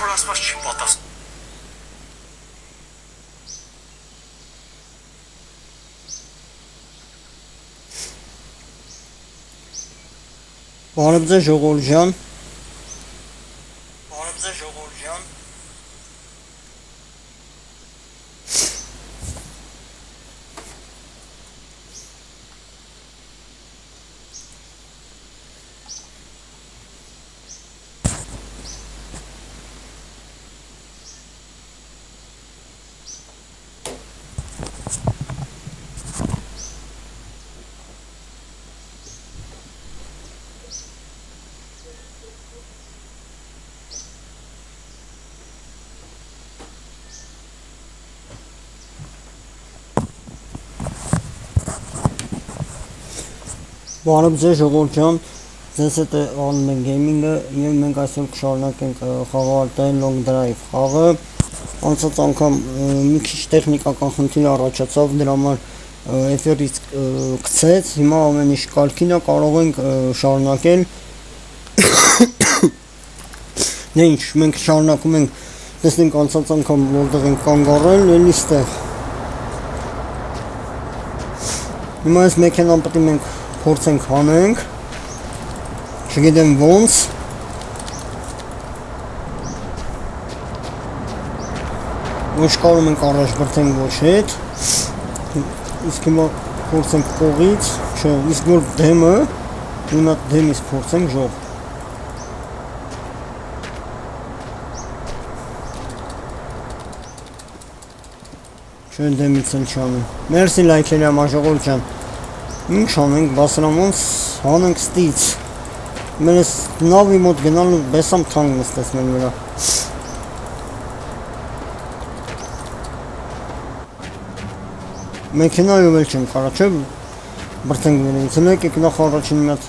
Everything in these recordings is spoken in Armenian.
որ ասված չի պատասխան։ Բարև ձեզ ժողովուրդ ջան։ Բարև ձեզ ժողովուրդ ջան, ձեզ հետ է Ալմեն Գեյմինգը եւ մենք այսօր կշարունակենք խաղալ Long Drive խաղը։ Անցած անգամ մի քիչ տեխնիկական խնդիր առաջացավ, դրա համար F-ից գցեց, հիմա ամեն ինչ կարգին է, կարող ենք շարունակել։ Դե ինչ, մենք շարունակում ենք, տեսնենք անցած անգամ որտեղ ենք կանգ առել, էլի ստեղ։ Հիմա այս մեքենան պետք է մենք փորձենք հանենք, չգիտեմ ոնց, ոչ կարող ենք առաջ բրթենք ոչ հետ, իսկ հիմա փորձենք կողից, չէ, իսկ որ դեմը, հիմա դեմից փորձենք ժող։ Չէ դեմից են չանում, մերսի լայքերի համար ժողովուրդ ջան։ Ինչ անենք, բասրամոնց հանենք ստից, մեր ես նավի մոտ գնալու բեսամ թանք նստեց մեր վրա։ Մեքենայով էլ չենք կարա, չէ, բրթենք վերից, մեկ եք նախ առաջին մի հատ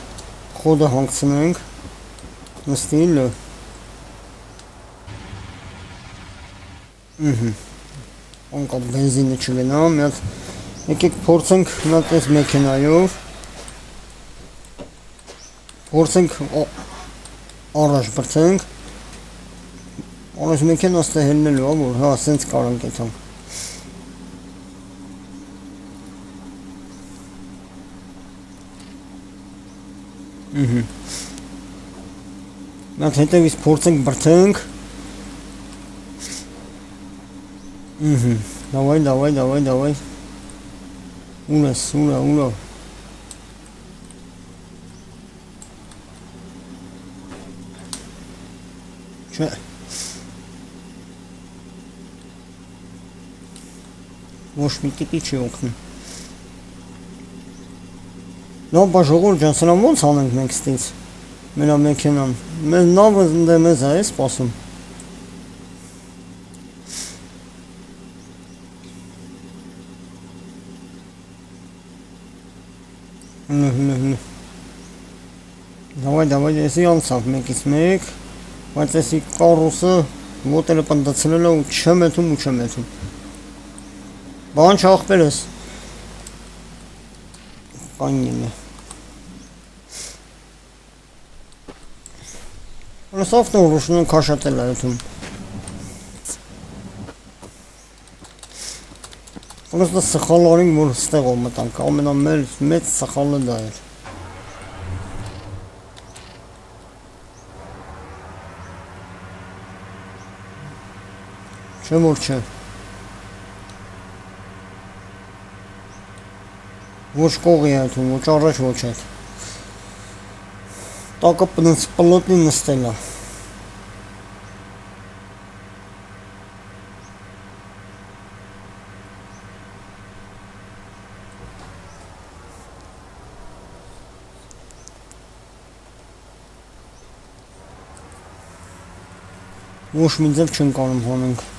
խոդը հանգցնենք, նստիլ, անկապ բենզինը չգնա, մի հատ եկեք փորձենք մի հատ այս մեքենայով, փորձենք առաջ բրթենք, առաջ մեքենա ստե հելնելու, որ հա, սենց կարանք էթանք։ Մի հատ հետևից փորձենք բրթենք, դավայ, Ուրա։ Չէ։ Ոչ մի տիպի չի օգնում։ Նո, բա ժողովուրդ ջան, սրա ոնց անենք մենք ստից։ Մեր մեքենան։ Մեր նավը դե մեզ է սպասում։ Դավայ, եսի անցավ մեկից մեկ, բայց եսի կարուսը մոտերը պնդացնել է ու չեմ եթում։ Բան չաղպեր ես։ Կանին է։ Հնասավն ու ռուշնուն կաշատել է եթում։ Պրոստը սխալարին, որ ստեղով մտանք, ամենամեծ սխալը դա էր։ Չէ որ չէ։ Ոչ կողի այդում, ոչ առաջ ոչ այդ։ Տակը պլոտնի նստել է։ Ոչ մի ձև չեն կարում հանենք։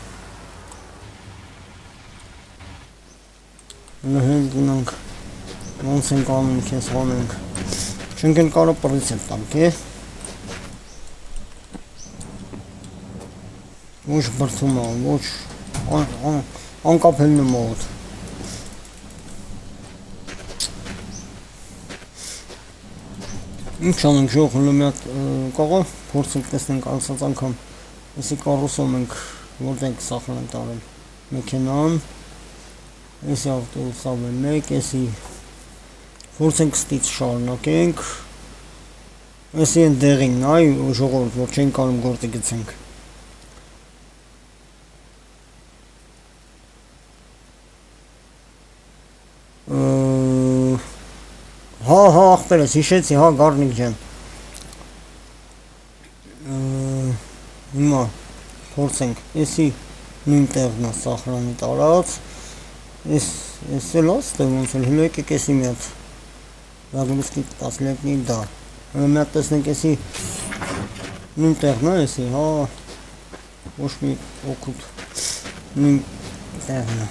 Լհել գնանք, ոնց ենք անում քեզ հանենք։ Չենք են կարող պրից էլ տանք, Ոչ բրթում է, ոչ անկապելնում է ոտ։ Ինչ անենք ժողլու մի հատ կողով, փորձենք տեսնենք անցած անգամ Եսի կառուսում ենք որտեղ ենք սախրան տարել մեքենան, եսի ավտոբուսով են մեկ, եսի փորձենք ստից շարունակենք, եսի են դեղին նայ ժողովուրդ, որ չեն կարում գործի գցենք։ Հա, աղբերս, հիշեցի, հա, Գառնիկ ջան։ Հիմա փորձենք, եսի նույն տեղն է սախրանի տարած, ես էլ աստեղ ոնց էլ հլու եկեք եսի մի հատ Զագուլիսկի 10-լեկնի դա, մի հատ տեսնենք եսի նույն տեղն է եսի, հա, ոչ մի օգուտ նույն տեղն է,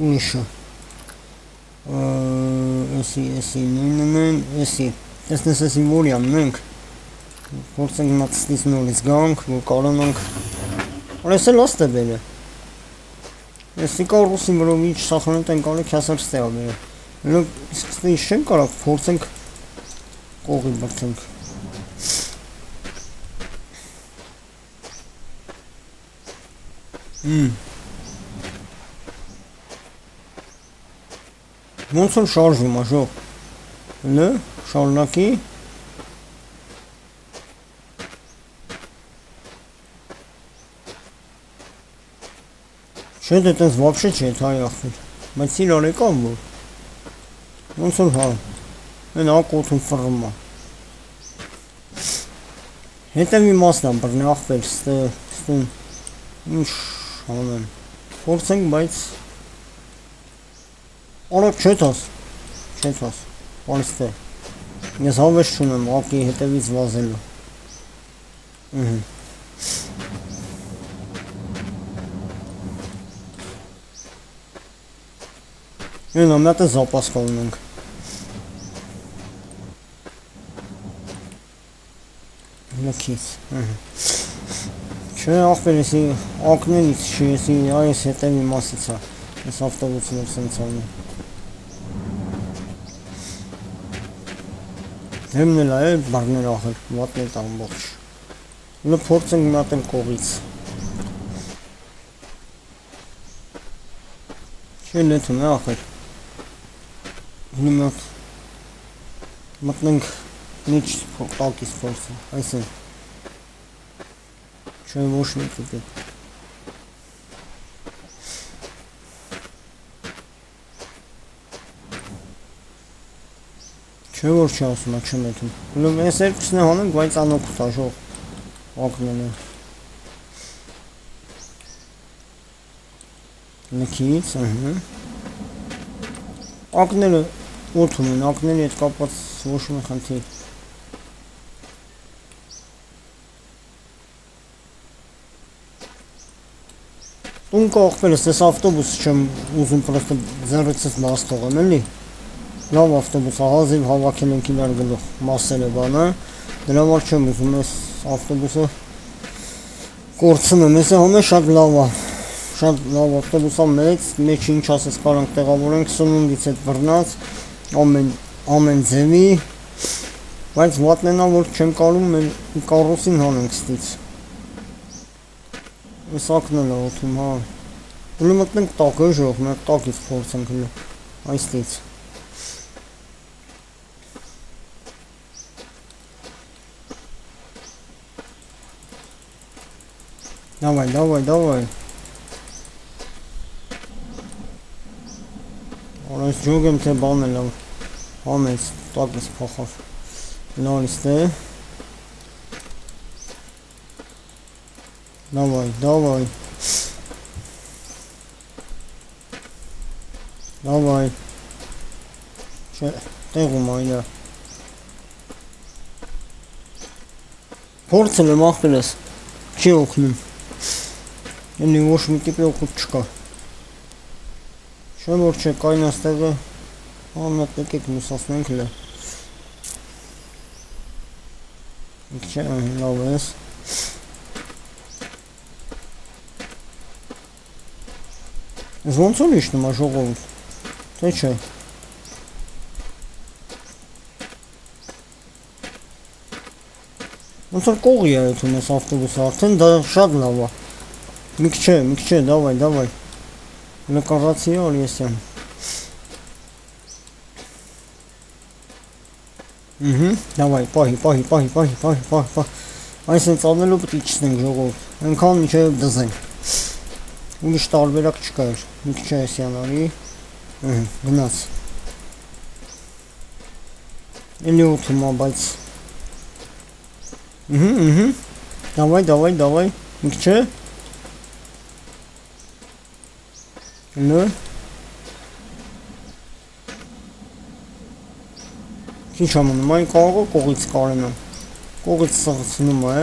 ուրիշը, եսի նույնն են, եսի, տեսնես եսի որ յանն ենք, փորձենք հիմա ծնից նորից գանք, որ կարանանք, ես էլ աստ է բերը, եսի կառուսի վրով իչ սախրանդ են կարեք հասար ստեղ բերը, լոք իսկ ինչ չեն կարակ, փորձենք կողի բրթենք, ոնց որ շարժում աշող, լը, շարունակի, չէ դե տենց վապշե չէ հայ աղբեր, բայց իրար եկան որ, ոնց որ հա, են ակոթում ֆռում է, հետևի մասն եմ բրնի աղբեր, ստեն, ինչ հանեմ, փորձենք, բայց, արակ չէ տաս, պարստե, ես հավես չունեմ ակի հետևից վազելու, Են ամյատը զապաս կալուն ենք, լքից, չէ աղբեր եսի ակնելից չի, եսի այս հետևի մասից է, ես ավտոբուսն եմ սենց անում, դեմն էլ է բարներ աղել, վատն էլ ամբողջ, լը փորձ ենք մատ եմ կողից, չէ լեթում է աղել, Հիմա մտնենք միջ տակից փորձը, այս են, չէ ոչ մի կուտը, չէ որ չի ասում, չեմ եթում, լում ես երկուսն է հանենք, բայց անոքուտ աշող, ակնել է, լքից, ակնելը օթում են, ակների հետ կապած ոչ մի խնդիր, տուն կաղբելս, ես ավտոբուս չեմ ուզում պրոստը ձեռիցս բաց թողեմ, էլի, լավ ավտոբուս, հազիվ հավաքել ենք իրար գլուխ, մասել է բանը, դրա վար չեմ ուզում, ես ավտոբուսը կորցնում, ես է հոմ է շատ լավ ավտոբուսա մեծ, մեջ ինչ ասես կարանք տեղավորենք, սնունդից հետ վրնած, ամեն ձևի, բայց վատնենա, որ չեմ կարում, մեր կառուսին հանենք ստից, ես ակնել է օթում, հա, հլու մտնենք տակը ժող, մեր տակից փորձենք հլու, այստից, Давай. Օրես ջոգեմ թե բան է լավ, համեց, տակից փոխավ, նորից թե, Давай, չէ, տեղում այրա, փորձել եմ աղբել ես, չի օգնում, Ելի ոչ մի տիպի օգուտ չկա, Չէ որ չէ, կային աստեղը, անմատ եկեք մուսասնենք լը, Չէ, լավ ես, Ես ոնց որ իշնում է ժողովուրդ, թե չէ, Ոնց որ կողի է այդում ես ավտոբուսը, արդեն դա շատ լավ է։ Մի քիչ, давай։ Նկարացի ալ ես եմ։ Давай, պահի։ Այսինքն անելու պետք է իջնենք ժողովուրդ։ Այնքան մինչև դզենք։ Ուրիշ տարբերակ չկա։ Մի քիչ էս յանալի։ Գնաց։ Էլի ուտում է, բայց Давай, մի քիչ։ Նո։ Ինչ ամնում, այն կարող է կողից կարենա։ Կողից սղցնում է։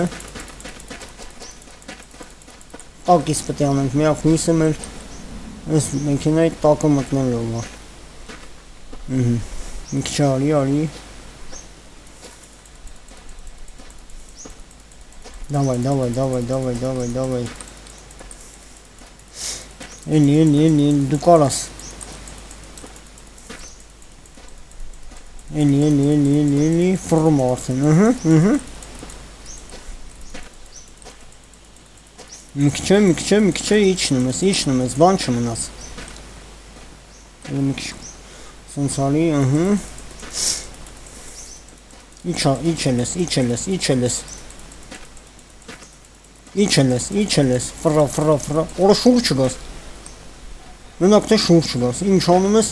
Տակից պետք է անենք, միակ հույսը մեր այս մեքենայի տակը մտնելով է։ Մի քիչ արի։ Давай. Էլի, դու կարաս։ Էլի, ֆռում արդեն, Մի քիչ իջնում ես, բան չմնաց։ Էլի մի քիչ սնցալի, Իջել ես, ֆռա, օրը շուր չգաս, մենակ թե շուր չգաս, ինչ անում ես,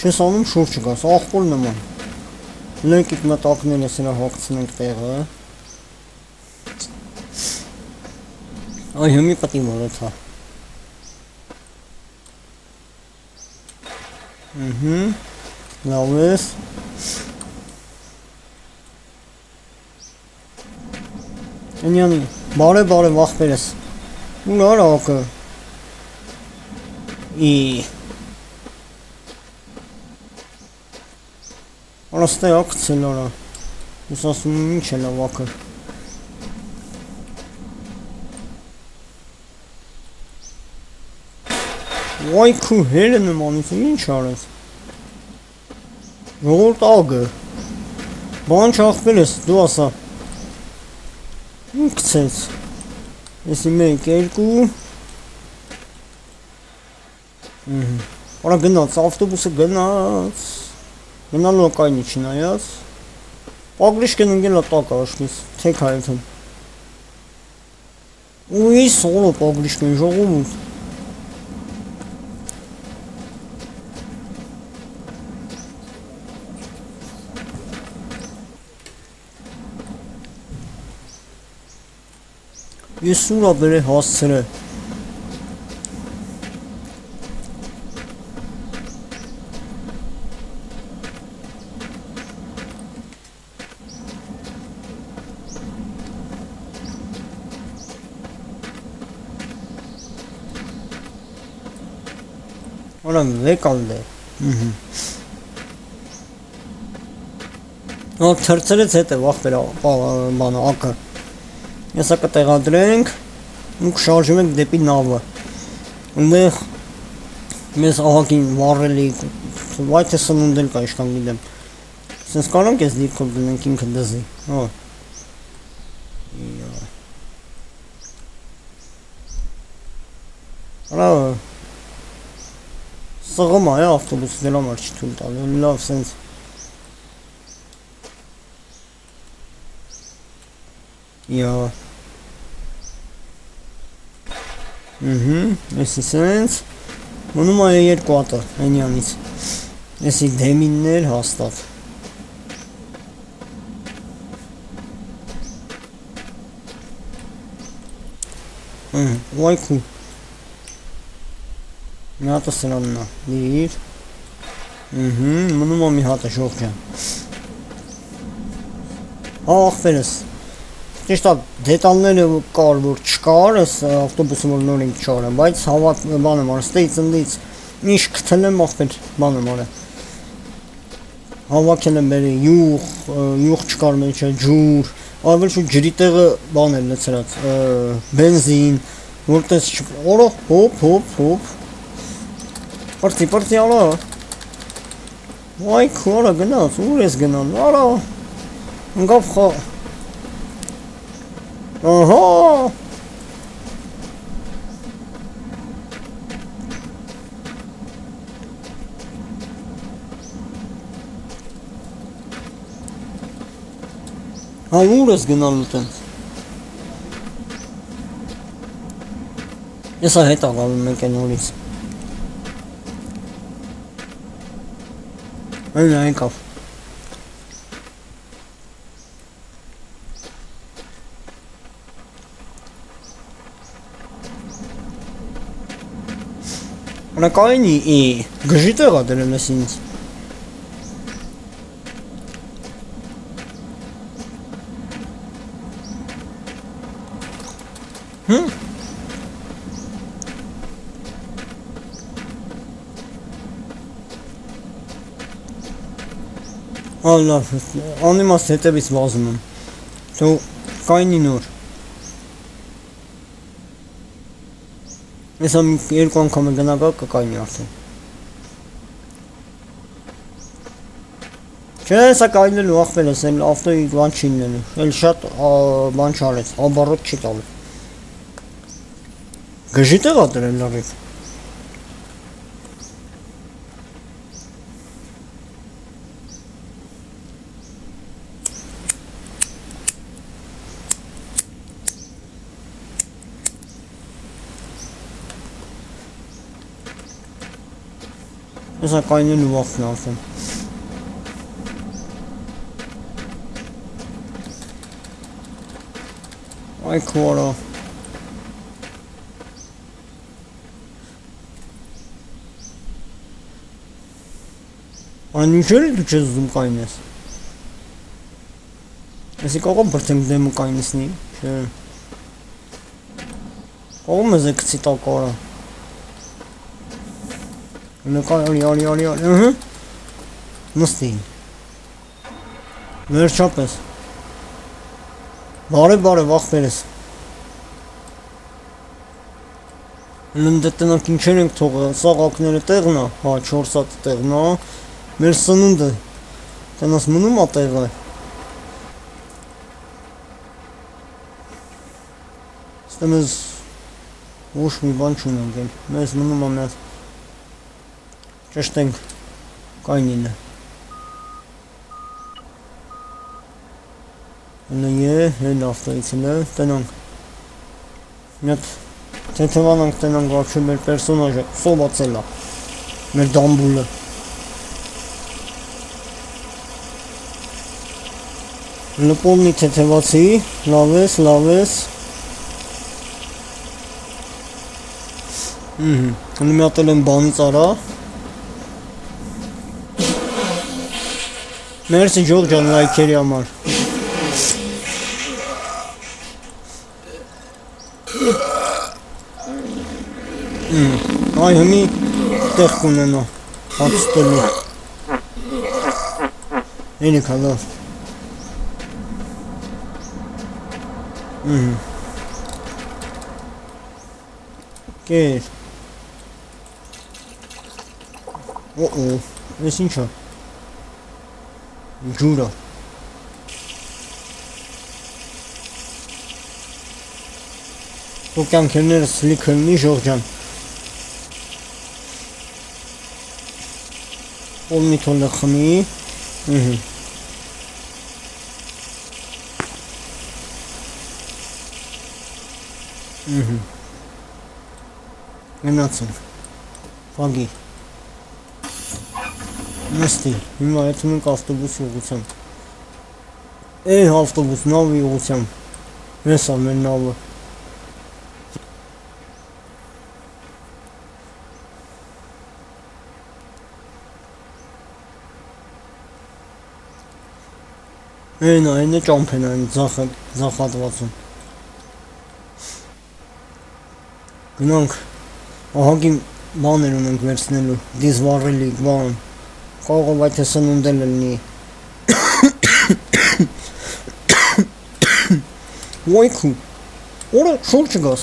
չես անում շուր չգաս, աղբոր նման, լենքիտ մտակնել ես նրա հակցնենք տեղը, այ հմի պտի մորդ հա, լավ ես, Ենյանի, բարև աղբեր ես, ուր արա ակը, արա ստե ակցել արա, ես ասում եմ ինչ է լավ ակը, Վայ քու հերը նմանից ինչ արես, ժողորդ ագը, բան չաղբեր ես, դու ասա, Կցեց, եսի մեկ, երկու, Արա գնաց, ավտոբուսը գնալու կայնի չնայած, պագրիշկեն ընգելա տակ աշնից, թեք հայթում, Ուի սոլո պագրիշկեն ժողումուտ, Ես սուրա բեր է հասցր է, Արա վեկալ դե, թրցրեց հետ է վախ բեր բանը ակը, Ես ակը տեղադրենք ու կշարժում ենք դեպի նավը Ումեղ մեզ աղակին վարելի Վայ թե սնունդել կա իշկան գիտեմ Սենց կարանք ես դիրքով դնենք ինքը դզի Արա Սղում այ ավտոբուս դրա մար չի թույլ տալ Լավ սենց Եսի սենց Մնում այ երկու ատը Ենյանից Եսի դեմիններ հաստատ Ուայքու Մի հատը սրաննա Դիր Մնում ամի հատը շողջան Աղբերս Ճիշտ է, դետալները կար, որ չկար, այս ավտոբուսը որ նոր ենք չարը, բայց հավատ բան եմ արը, ստեից ընդից, ինչ կթել եմ աղբեր բան եմ արը, հավաքել եմ բերի, յուղ չկար մեջ է, ջուր, արվել շուտ ջրի տեղը բան էր լծրած, բենզին, որտես չկար, օրո, հոպ, պրծի արա, վայ քու արա գնաց, ուր ես գնան, արա, ընգավ խա, Ահա Հա ուր ես գնալու տենց Եսա հետ աղալում ենք են օրից Այն եկավ Նակայնի գժի տեղա դրել ես ինձ Ալլավ, անիմաստ հետևից վազում եմ Թո կայնի նոր Ես երկու անգամ է գնագա կկայնի արդեն Չէ, սա կայնելու աղբեր ես, էլ ավտոյի բան չի լինելու Էլ շատ բան չարեց, աբարոտ չի տալու Գժի տեղա դրել լարիվ Եսա կայնելու վաղթն արդեն Այ քորա Այն ինչեր դու չես ուզում կայնես Եսի կողը բրթենք դեմը կայնեսնի Չէ Կողում ես է կցի տակարա Արի Նստի Վերջապես Բարև աղբեր ես Լնդե տնակ ինչեր ենք թողը Սաղակները տեղնա Հա 4 սատ տեղնա Մեր սնունդը Տնաս մնում ա տեղը Ստեմ ես Ոչ մի բան չունենք Մեզ մնում ա մեզ Ճշտենք կայնին է Նույն է, հեն ավտոյիցին է, տնանք Միատ թեթևանանք տնանք վարչը մեր պերսոնաժը, սովացել է Մեր դամբուլը Լպոլնի թեթևացի, լավ ես Նմյատել եմ բանից արա Մերսի ջող ջան լայքերի համար Այ հմի տեղ կունենա հացստելու Էնի կալավ Կեր Ես ինչա Ջուրա Ու կյանքերներս լիքըլնի ժողջան Ոլնի թոլը խմի Գնացին Պագի Նստի, հիմա եթում ենք ավտոբուսի ուղղությամբ ավտոբուս, նավի ուղղությամբ Ես ամեն նավը Այն է ճամփեն այն ձախատվածում Գնանք Ահագի բաներ ունենք վերցնելու Դիզվարելի բան Կողով այդ է սնունդել լնի Ոյքու Որը շուր չգաս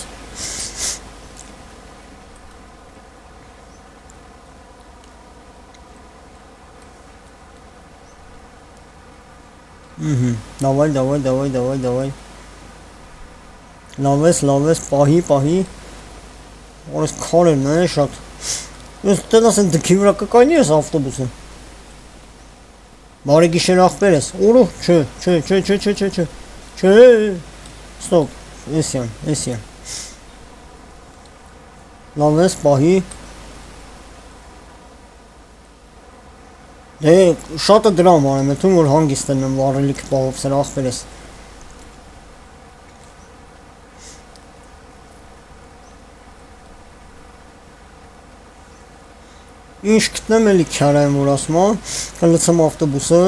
Давай լավ ես, պահի, որս քարերն է շատ, ես տենաս են դքի վրա կկայնի ես ավտոբուսը, բարի գիշեր աղբեր ես, օրո, չէ, ստոպ, էսյան, լավ ես, պահի, դե շատը դրամ արեմ, էթում որ հանգիստ եմ վարելիք պահով սր աղբեր ես, ինչ գտնեմ էլի քյարայեմ որ ասում ա, կլցեմ ավտոբուսը,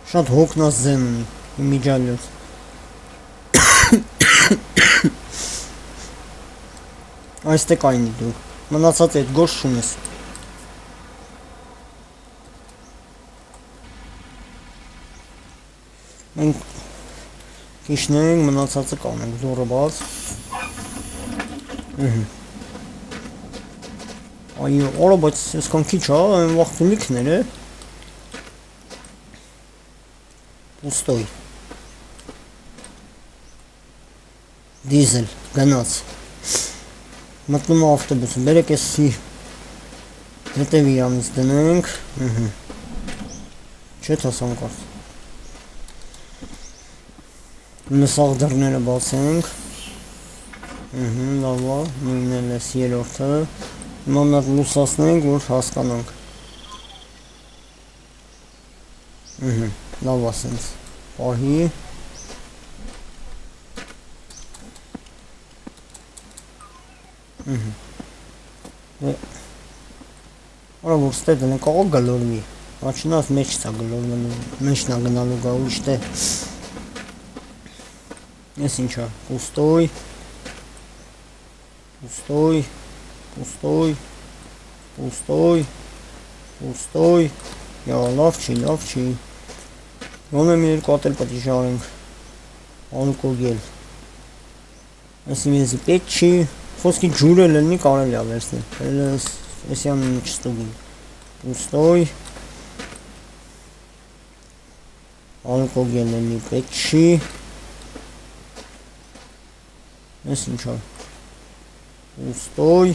շատ հոգնած ձեն ունի, իմիջալյոց, այստեղ կայնի դու, մնացած էդ գոշ շունես, մենք կիշնենք, մնացածը կանենք, դուրը բաց, այո, օրը բայց եսքան քիչ հա, այն վաղթունիքներ է, պուստոյ, դիզել, գնաց, մտնում ավտոբուսը, բերեք էսի, հետև իրանից դնենք, չէ թասան կարդ, նսաղ դրները բացենք, լավա, նույնն էլ ես երորդը, մանատ լուսասնենք, որ հասկանանք, լավա սենց, պահի, Արա որ ստետ են կաղա գլորվի, աչնաս մեջ ծա գլորվելու, մեջնա գնալու գա ուրիշ տե, ես ինչա, պուստոյ, յա լավ չի, ոնը մի երկու ատել պտի ժարենք, ալկոգել, եսի մեզի պետ չի, խոսքի ջուրել ելնի կարելի ավերսնել, էսյան չստուգին, պուստոյ, ալկոգել ելնի պետ չի, ես ինչա, պուստոյ,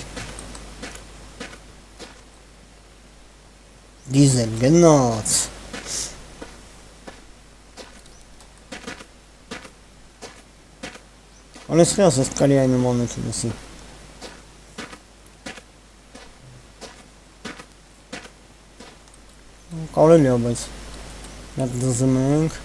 դիզել գնաց, անես խյաս ես կարի այն նմանություն եսի, կարելի ա բայց, նատ դզում ենք,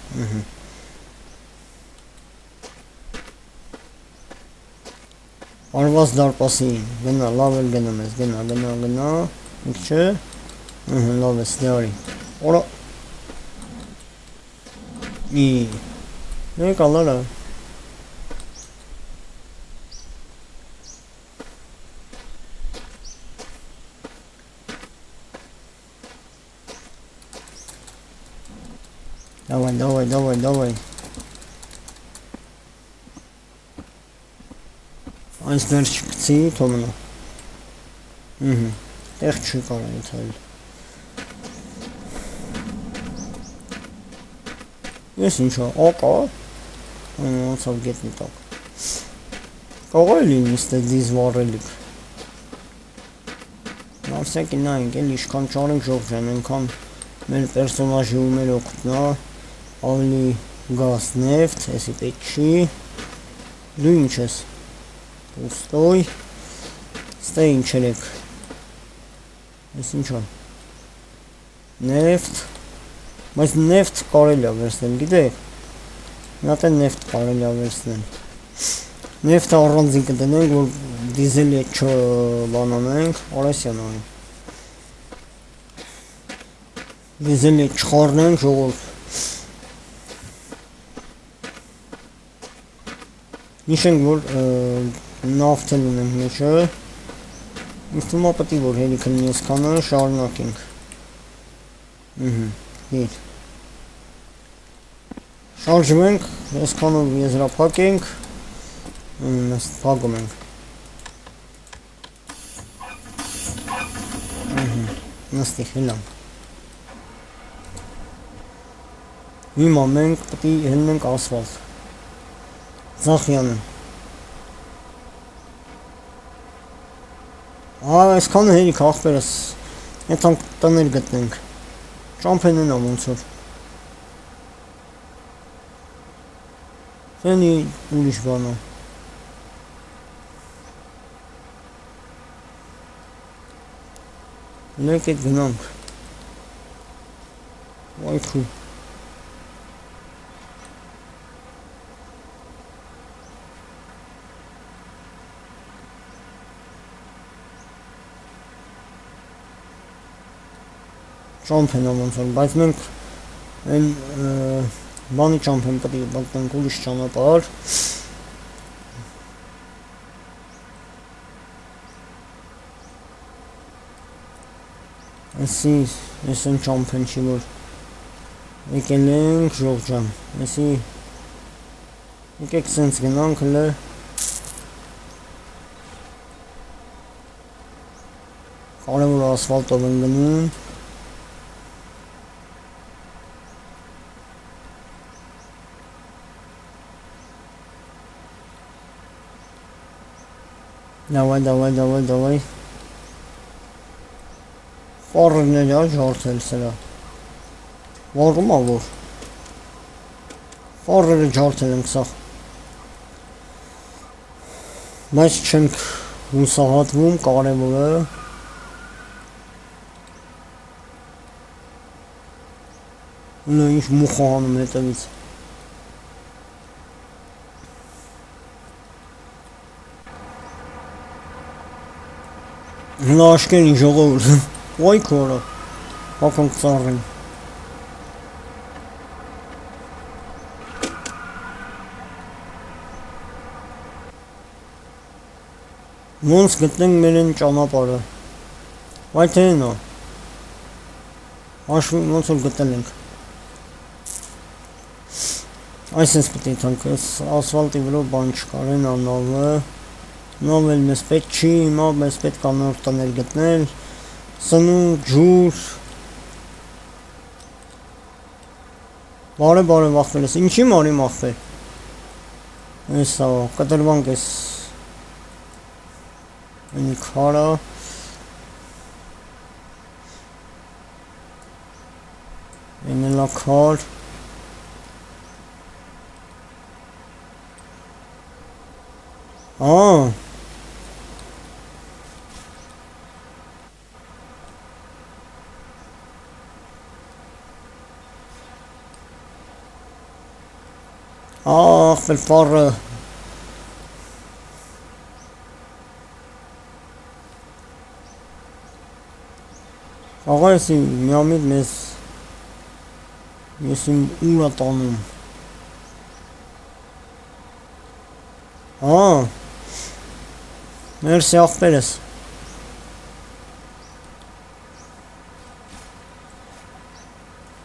արված դարպասին, գնա, լավ էլ գնում ես, գնա, ինք չէ, լավ ես, դարի, որա, նեկ ալարա, Давай. Այս ներս չկցի, թոմնա։ Տեղ չի կարան թայլ։ Ես ինչա, ակա, անցավ գետնի տակ։ Կաղայ լինի ստե դիզ վարելիք։ Նավսյակի նայինք, էլ իշքան ճարենք ժողջան, ենքան մեր պերսոնաժի ու մեր օգտնա, ավելի գազ նեվտ, եսի պետ չի, դու ինչ ես, պուստոյ, ստե ինչ երեք, ես ինչա, նեվտ, բայց նեվտ կարելի ավերսնել, գիտեք, նատ է նեվտ կարելի ավերսնել, նեվտը առանձին կդնենք, որ դիզելի չբանանենք, արեսյան այն, դիզելի չխարնենք, ժողով, Նիշենք, որ նավթել ունենք մեջը, ինստումա պտի, որ հելիքը նես կանը շարունակենք, հիր, շարժում ենք, ես կանով եզրապակ ենք, նեստ պագում ենք, նստի խելամ, Հիմա մենք պետք է հելնենք ասֆալտ։ Ձախյանը։ Այսքանը հերիք ախպերս։ Եթանք տներ գտնենք։ Ճամփենն ա ոնց որ։ Ֆենի ուրիշ բան է։ Եկեք գնանք։ Վայ քու։ Ճամփեն ոնց որ, բայց մենք այն բանի ճամփեն պետք է բանտենք ուրիշ ճանապարհ։ Այսի, ես են ճամփեն չի որ եկել ենք ժողջան, այսի եկեք սենց գնանք հլը կարևոր ասվալտով են գնում Давай. Ֆարներն է ջարդել սրա։ Որում ա որ։ Ֆարները ջարդել ենք սա։ Բայց չենք հուսահատվում, կարևոր է։ Նա ինչ մուխ անում հետևից։ Նա աշկերին ժողովուրդ, ոյ քորը, հականք ծառին։ Ոնց գտնենք մեր են ճանապարհը։ Վայ թե նա։ Աշվին ոնց որ գտել ենք։ Այսպես պետք է թանք, ասվալտի վրա բան չկար են անալը։ Նով էլ մեզ պետք չի, հիմա մեզ պետք է նոր տներ գտնել, սնունդ, ջուր, բարև ախպերս, ինչի մարիմ ախպեր, ես կտրվանք ես, ենի քարա, ենելա քար, Ախ, ֆարը Աղա ես միամիտ մեզ ես իմ ուրա տանում Մերսի ախպերս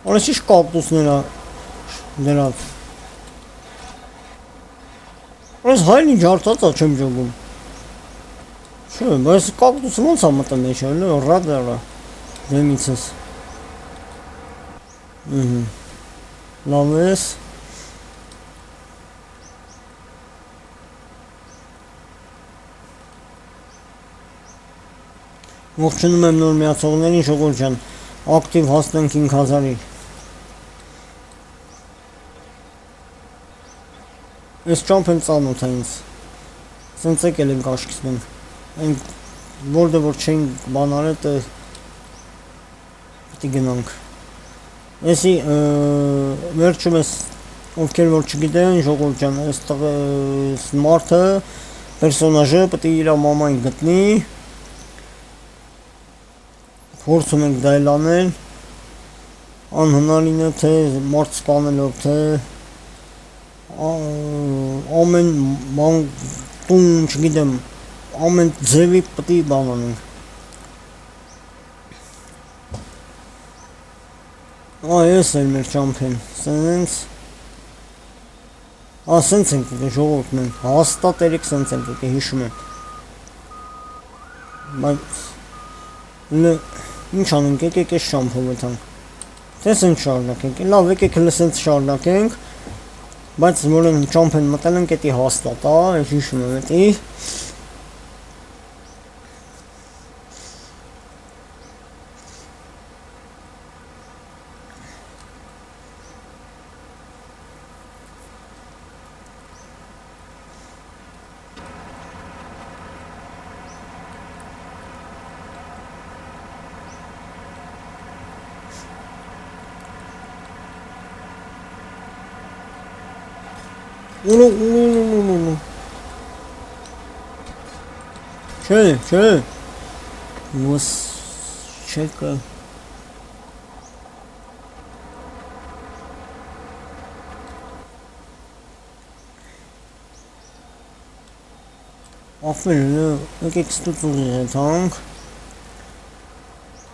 Որս ինչ կակտուսներ դրած Որս հայլին ջարդած չեմ ժողում Չէ, բայց կակտուսը ոնց ամտը մեջ է, ռադարա դեմիցս Լավ ես Ողջունում եմ նոր միացողներին ժողովուրդ ջան, ակտիվ հասնենք 5000-ի Ես ճամփեն ծանոթ է ինձ, սենց եկել ենք աշկիսնենք, այն որդե որ չենք բան արետը պիտի գնանք Եսի վերջում ես ովքեր որ չգիտեն ժողովուրդ ջան, այս մարդը, պերսոնաժը պիտի իր մամային գտնի Փորձում ենք դա էլ անել, անհնարին է թե մարդ սպանելով թե ամեն ման տուն չգիտեմ ամեն ձևի պտի բան անենք ես էլ մեր ճամփեն սենց սենց ենք ժողովուրդ մենք հաստատ երեք սենց ենք հիշում եմ բայց ինչ անենք եկեք ես ճամփով եթանք Թե սենց շարունակենք, լավ եկեք հլը սենց շարունակենք, բայց որ ճամփ են մտել ենք էտի հաստատ, հիշում եմ էտի։ Չէ, ոս չեկը Աֆերը, եկեք ստուց ուղի հետանք,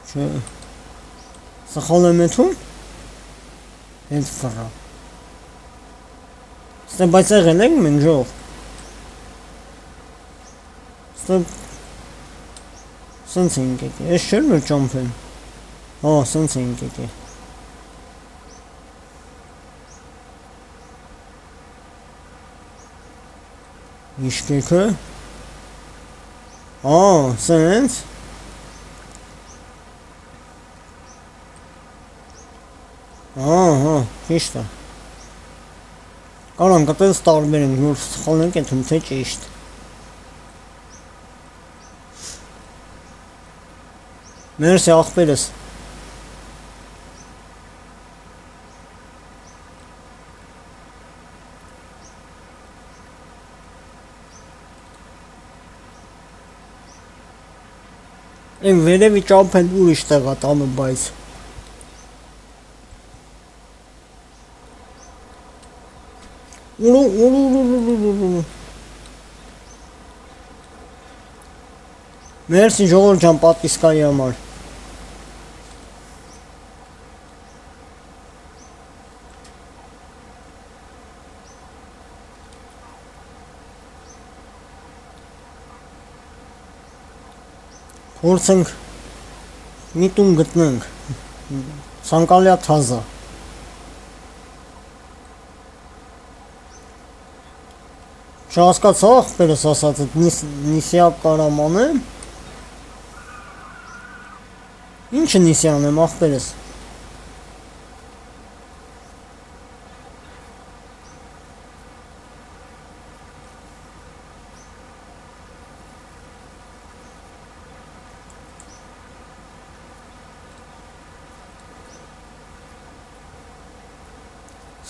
չէ, սխալ եմ եթում, հենց վրա, ստե բայց եղել ենք մենք ժող, ստե սենց ենք եկե, ես չեր մեր ճամփ եմ, սենց ենք եկե, իշկեքը, սենց, ճիշտ է, կարան կտենց տարբեր ենք, որ սխալ ենք եթում, թե ճիշտ, Մերսի աղբերս Եմ վերևի ճամփ են ուրիշ տեղա տանը բայց Մերսի ժողովուրդ ջան պատվիսկայի համար Փորձենք միտում գտնենք ցանկալիա թազա Չհասկացա ախպերս ասած այդ նիսիակ կարամ անեմ Ինչը նիսի անեմ ախպերս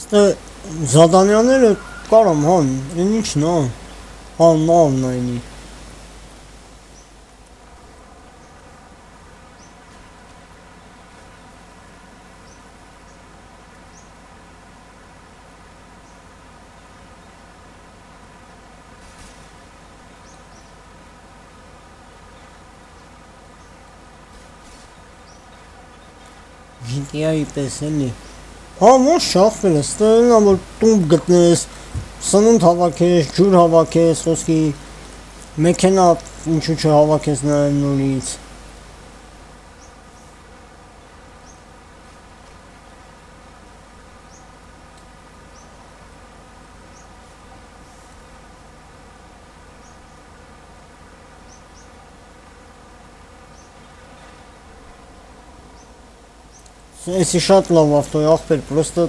Զադանյաները կարամ հան, են ինչն նավն այնի GTA-ի պես էլի ոնց շախվել ես, տենա որ տուն գտնես, սնունդ հավաքես, ջուր հավաքես, ոսկի մեքենա ինչու չհավաքես նաև նորից Էսի շատ լավ ավտո է ախպեր, պրոստը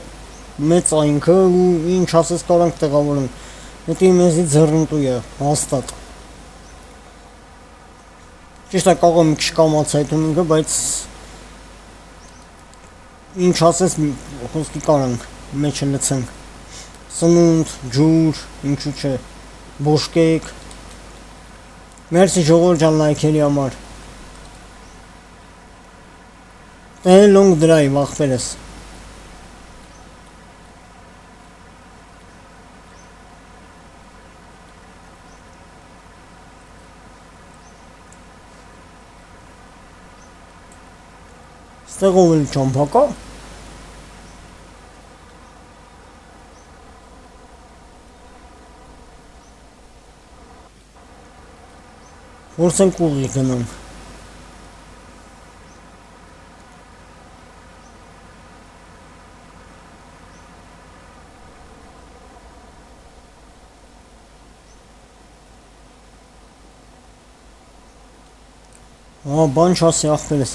մեծ այնքը ու ինչ ասես կարանք տեղավորենք Էտի մեզի ձեռնտու է, հաստատ Ճիշտ է կաղը մի քիչ կամաց այդում ինքը, բայց ինչ ասես խոսքի կարանք, մեջը լցենք Սնունդ, ջուր, ինչու չէ, բոշկեք Մերսի ժողովուրդ ջան լայքերի համար Long drive ախպերս Ստեղով էլ ճամփակա Որսենք ուղի գնանք բան չասի ախպերս,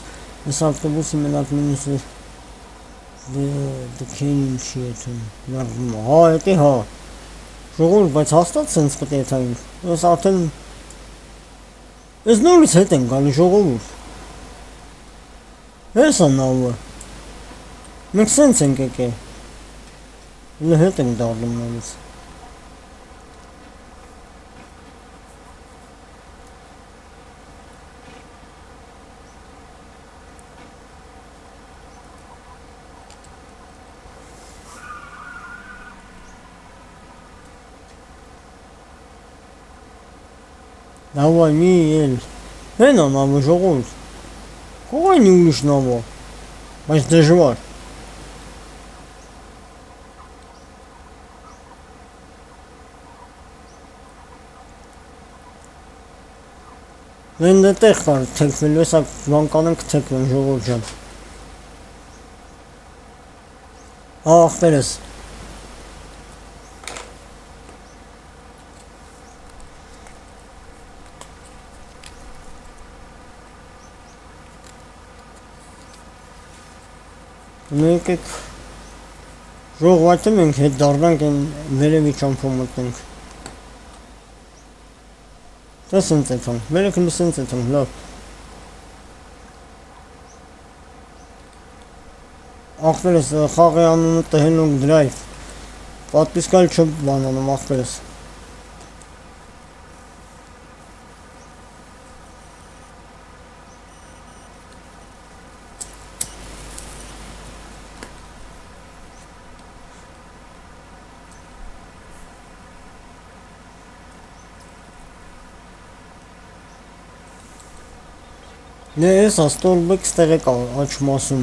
ես ավտոբուսի մենակ մինիսը դքեն ինչի եթում, լարվում, էտի ժողոր, բայց հաստատ սենց պտի եթայինք, ես արդեն, ես նորից հետ եմ գալի ժողովուր, ես անավը, մենք սենց ենք եկե, իլը հետ ենք դարդում նորից, Давай, Миель. Նավը ժողովուրդ։ Կողային ուրիշ նավը, բայց դժվար։ Մենք դետեղ կար թեքվելու, հեսա բան կանենք թեքվեն ժողովուրդ ջան։ Ախպերս։ Մենք եք ժողվայթում ենք հետ դարդանք են վերևի ճամփում մտնենք։ Դա սենց է թանք, վերեք լի սենց է թանք, լավ։ Ախպերս խաղի անունը տհելունք դրայվ, պատպիսկալ չը բանանում ախպերս։ Ես աստորբեք ստեղեկ աչում ասում։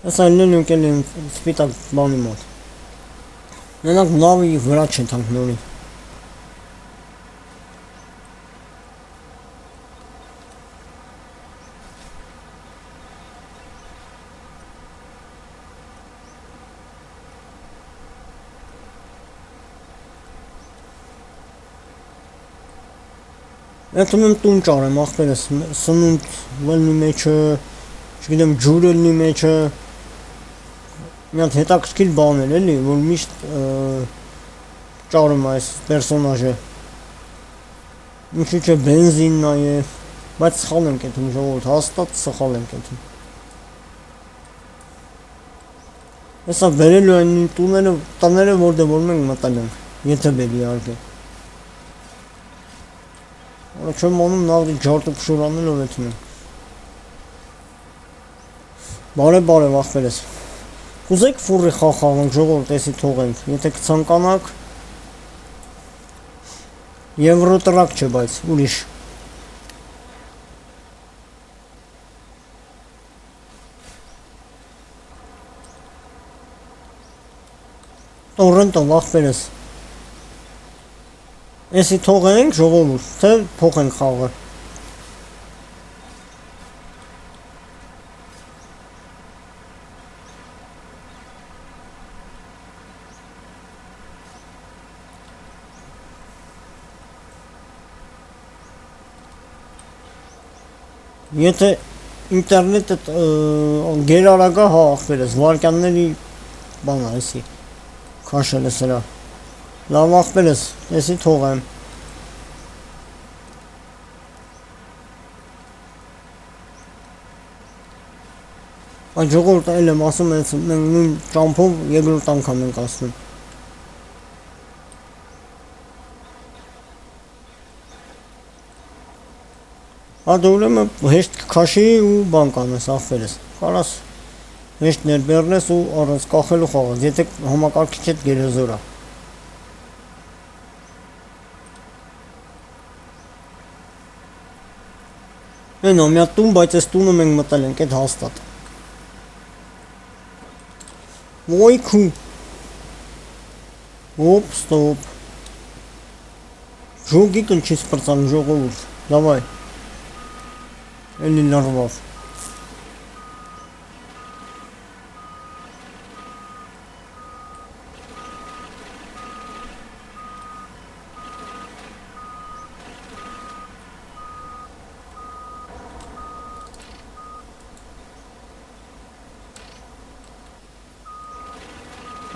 Ես այլն ունկել եմ սպիտակ բանի մոտ։ Նենակ նավի վրա չեն թանք նորի։ Էտում եմ տուն ճարեմ ախպերս, սնունդ վելնի մեջը, չգիտեմ ջուր ելնի մեջը, մի հատ հետաքրքիր բան էր էլի, որ միշտ ճարեմ այս պերսոնաժը, ինչու չէ բենզին նաև, բայց սխալ ենք էթում ժողովուրդ, հաստատ սխալ ենք էթում։ Հեսա վերելու այն տները որ մենք մտել ենք, եթե բերի արգե։ Որը չեմ անում նավի ջարտը պշուրանելով էթում եմ։ Բարև ախպերս։ Կուզեք ֆուրի խաղանք ժողովուրդ էսի թողենք, եթե կցանկանաք եվրո տրակ չէ բայց ուրիշ։ Տորենտով ախպերս։ Էսի թողենք ժողովուրդ, թե փոխենք խաղը։ Եթե ինտերնետը գերարագա ախպերս, վարկյանների բան էսի, քաշել է սրա։ Լավ ախպերս, էսի թողեմ։ Այդ ժողովուրդ այլ եմ ասում, մենք նույն ճամփով երկրորդ անգամ ենք ասում։ Հա ուրեմն հեշտ քաշի ու բան կանես ախպերս։ Կարաս հեշտ ներբեռնես ու առանց կախելու խաղաս, եթե համակարգիչդ գերեզոր է։ Այն մի հատ տուն, բայց այս տունը մենք մտել ենք, այդ հաստատ։ Ոյ քու։ Ոպ, ստոպ։ Ժոգի կնչի սպրծան ժողովուրդ, դավայ։ Էլի լարվավ։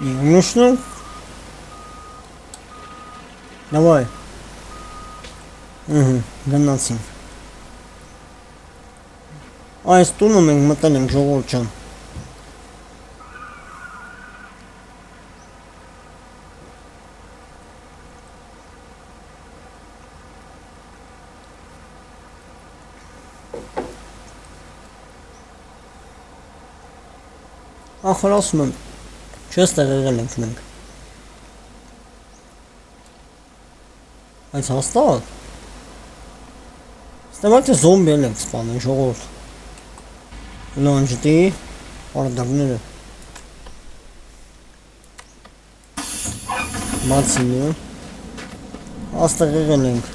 Նշնու։ Давай։ Գնացին։ Այս տունը մենք մտել ենք ժողովուրդ ջան։ Ախր ասում եմ, չես տեղեղել ենք մենք։ Այս հաստատ։ Ստավակ թե զոմբի էլ ենք սպանել ժողովուրդ։ Լանջդի, արդակները։ Մացինը։ Աստեղեղել ենք։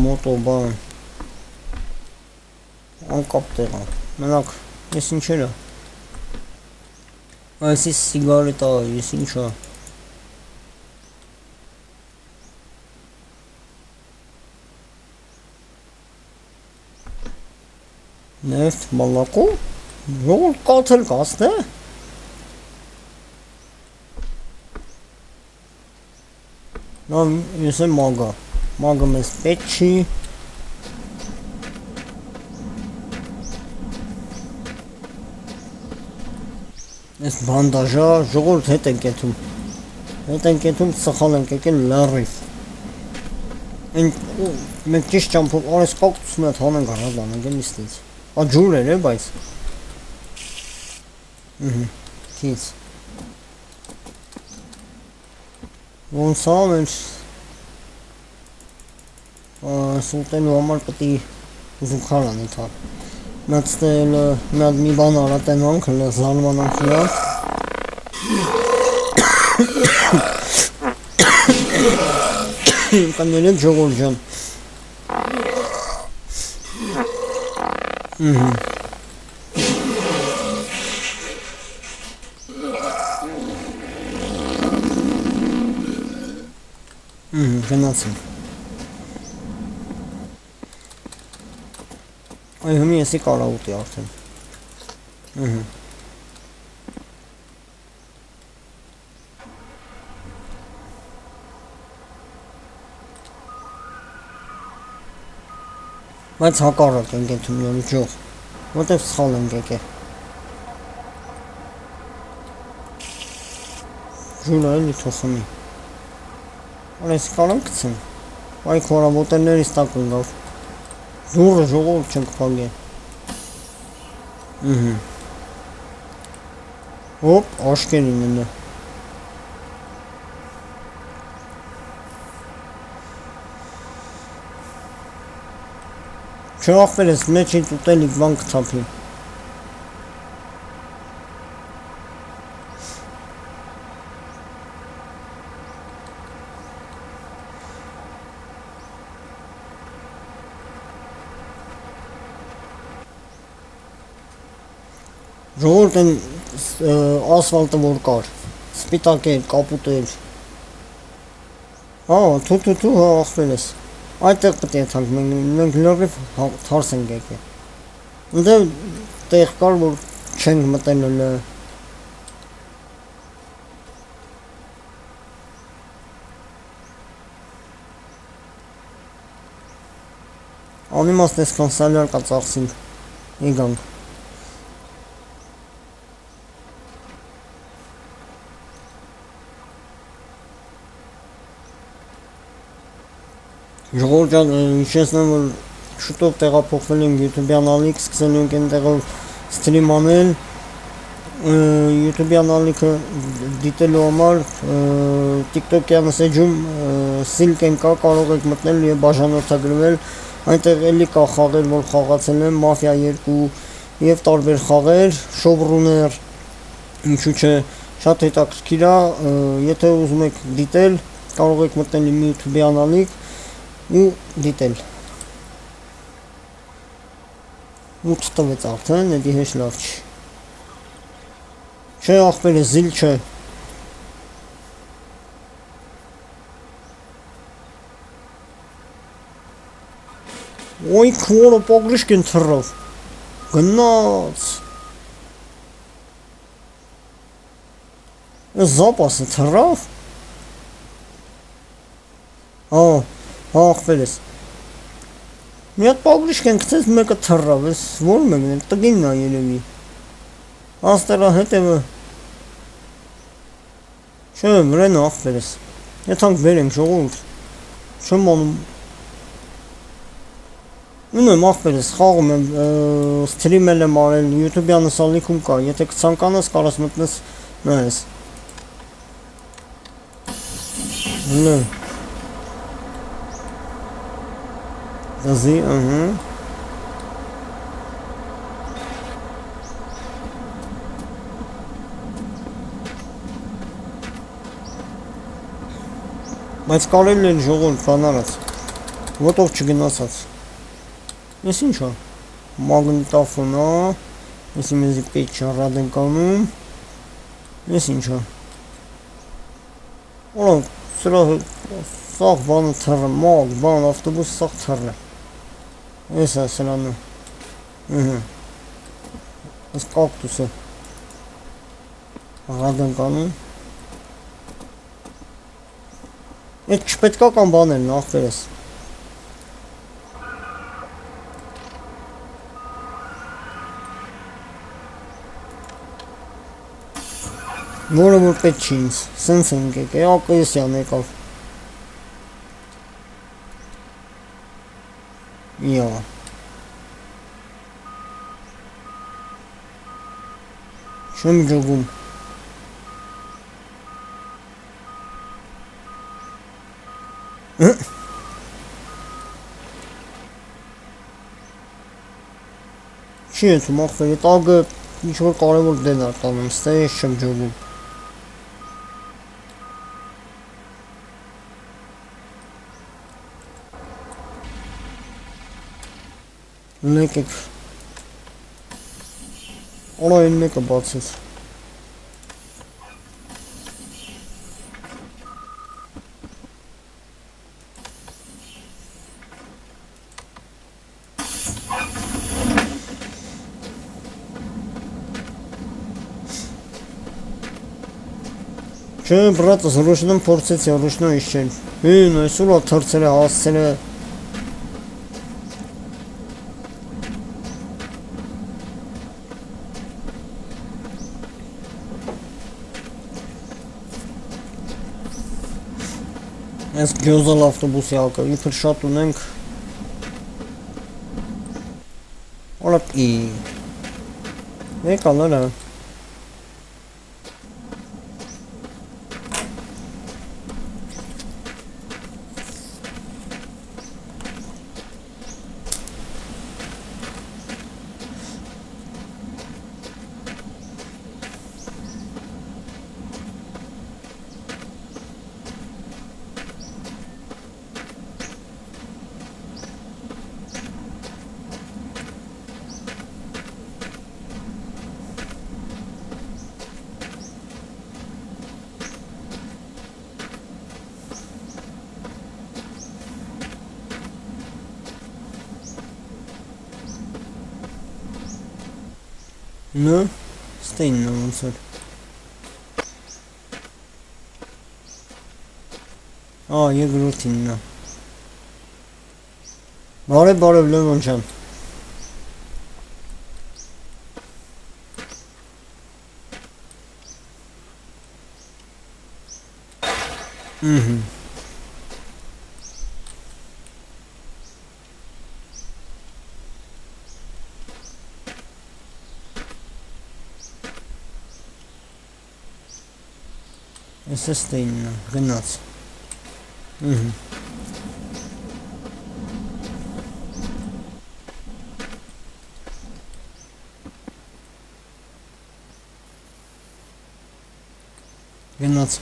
Մոտո բան։ Անկապ տեղա։ Մենակ ես ինչեր է։ Այսի սիգարետա, ես ինչ է։ Նեֆտ, մալակո, ժողոր կացել կաստ է։ Նա ես եմ մագա, մագը մեզ պետ չի։ Ես բանդաժա, ժողորդ հետ ենք եթում։ Հետ ենք եթում սխալ ենք եկել լարիվ։ Մենք ճիշտ ճամփով արես կակտուսն հետ հանենք առադան ենք են իստից։ Ջուր էր է, բայց։ Քից։ Ոնց ամ ենք սուտենու համար պտի զուքար անի թար։ Մատստել մի բան արատենանք, զալմանանք նրա։ Կանյել են ժողոր ջան։ Գնացին։ Այ հմի եսի կարաուտի արդեն։ Բայց հակառակ ենք եթում յոն ջող, որտև սխալ ենք եկե։ Ջուրը էլի թոխմի։ Արես կարան կցեն, այ քորավոտերներից տակ ընգավ։ Դուրը ժողովուրդ չենք փագե։ Հոպ, աշկերին ինը։ Չէ ախպեր ես մեջին ուտելիք բան կթափի։ Ժողորդ են ասվալտը որ կար, սպիտակ էր, կապուտ էր։ Թու ախպեր ես, այդտեղ պտ եթանք, մենք լրիվ թարս ենք եկե։ Ընդեղ տեղ կար, որ չենք մտել էլ անիմաստ եսքան սալյար կա ծախսինք, եգանք։ Ժողոր ջան, ինչեսնեմ, որ շուտով տեղափոխվել ենք YouTube-յան ալիք, սկսել ենք են տեղով ստրիմ անել, YouTube-յան ալիքը դիտելու համար, TikTok-յան սեջում սիլք են կա, կարող եք մտնել և բաժանորդագրվել, այնտեղ էլի կա խաղեր, որ խաղացել եմ, Մաֆիա 2 և տարբեր խաղեր, շոբրուներ, ինչու չէ, շատ հետաքրքիր է, եթե ուզում եք դիտել, կարող եք մտնել իմ YouTube-յան ալիք, ու դիտել 8 տվեց արդեն, էդի հեշ լավ չի չէ ախպեր է զիլ չէ ոյ քորը պագրիշկ են թրով գնաց Զապասը թռավ։ Ախպեր ես։ Մի հատ պաբլիշկ են գցեց, մեկը թռավ, ես որ մեկն է, տգինն է երևի։ Աստերա հետևը։ Չէ, վրեն ախպեր ես։ Եթանք վեր ենք ժողովուրդ։ Չեմ անում։ Ունեմ ախպեր ես, խաղում եմ, սթրիմել եմ արել, YouTube-յան սալիքում կա, եթե կցանկանաս կարաս մտնես նայես։ Նո։ Դազի, Բայց կարելի է ժողովուրդ բան արած, ոտով չգնացած։ Ես ինչ է, մագնիտոֆոն է, եսի մեզի պետք չարատ ենք անում, ես ինչ է, որանք սրա սաղ բանը թռը, մագ, բան, ավտոբուս սաղ թռը, ես է սրանը, ես կակտուս է, արատ ենք անում, ես չպետքա կան բաներն ախպեր ես, որը որ պետք չի ինձ, սենց ենք եկե, ակեսյան եկավ։ Իա։ Չեմ ջոգում։ Չի եթում ախվեր, ետ ագը ինչ-որ կարևոր դեն արտանում, ստե ես չեմ ջոգում։ Լեկեք Օլա այն մեկը բացեց Չէ բրատս ռուշնում փորձեցի ռուշնու իշչել Հին այսուր թրցել է հասցել է Այս գյոզալ ավտոբուսի ակը, իպր շատ ունենք Օրապ ի Եկալ արա Նո, ստեինն է ոնց էր երկրորդինն է Բարև Լևոն ջան Ես է ստեինն է, գնաց Գնաց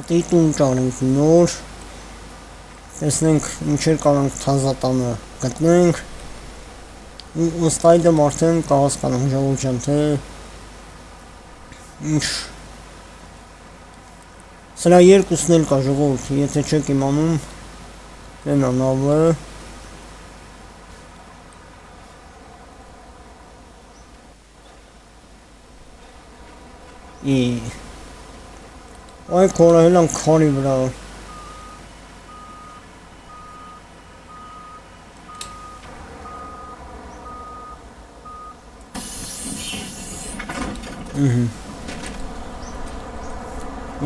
Պետք է տուն ճանենք նոր տեսնենք ինչեր կարանք թազատանը գտնենք ըստ այդմ արդեն կհասկանամ ժողովուրդ ջան, թե ինչ սրա երկուսն էլ կա ժողովուրդ, եթե չեք իմանում դենա նավը այ կորահել են քարի վրա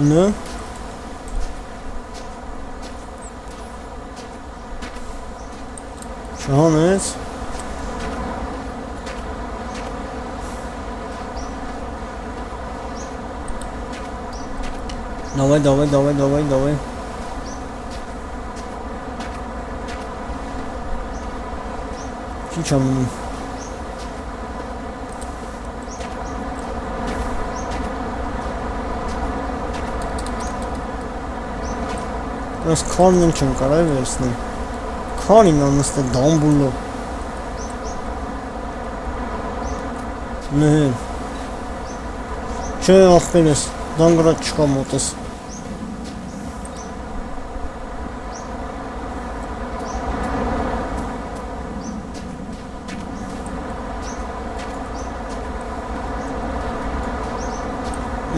Նո Շահանեց Давай Քիչ անում Այս քարն էլ չեմ կարող վերցնել Քարին անստե դամբուլը Նհել Չէ ախպերես դանգրատ չկա մոտես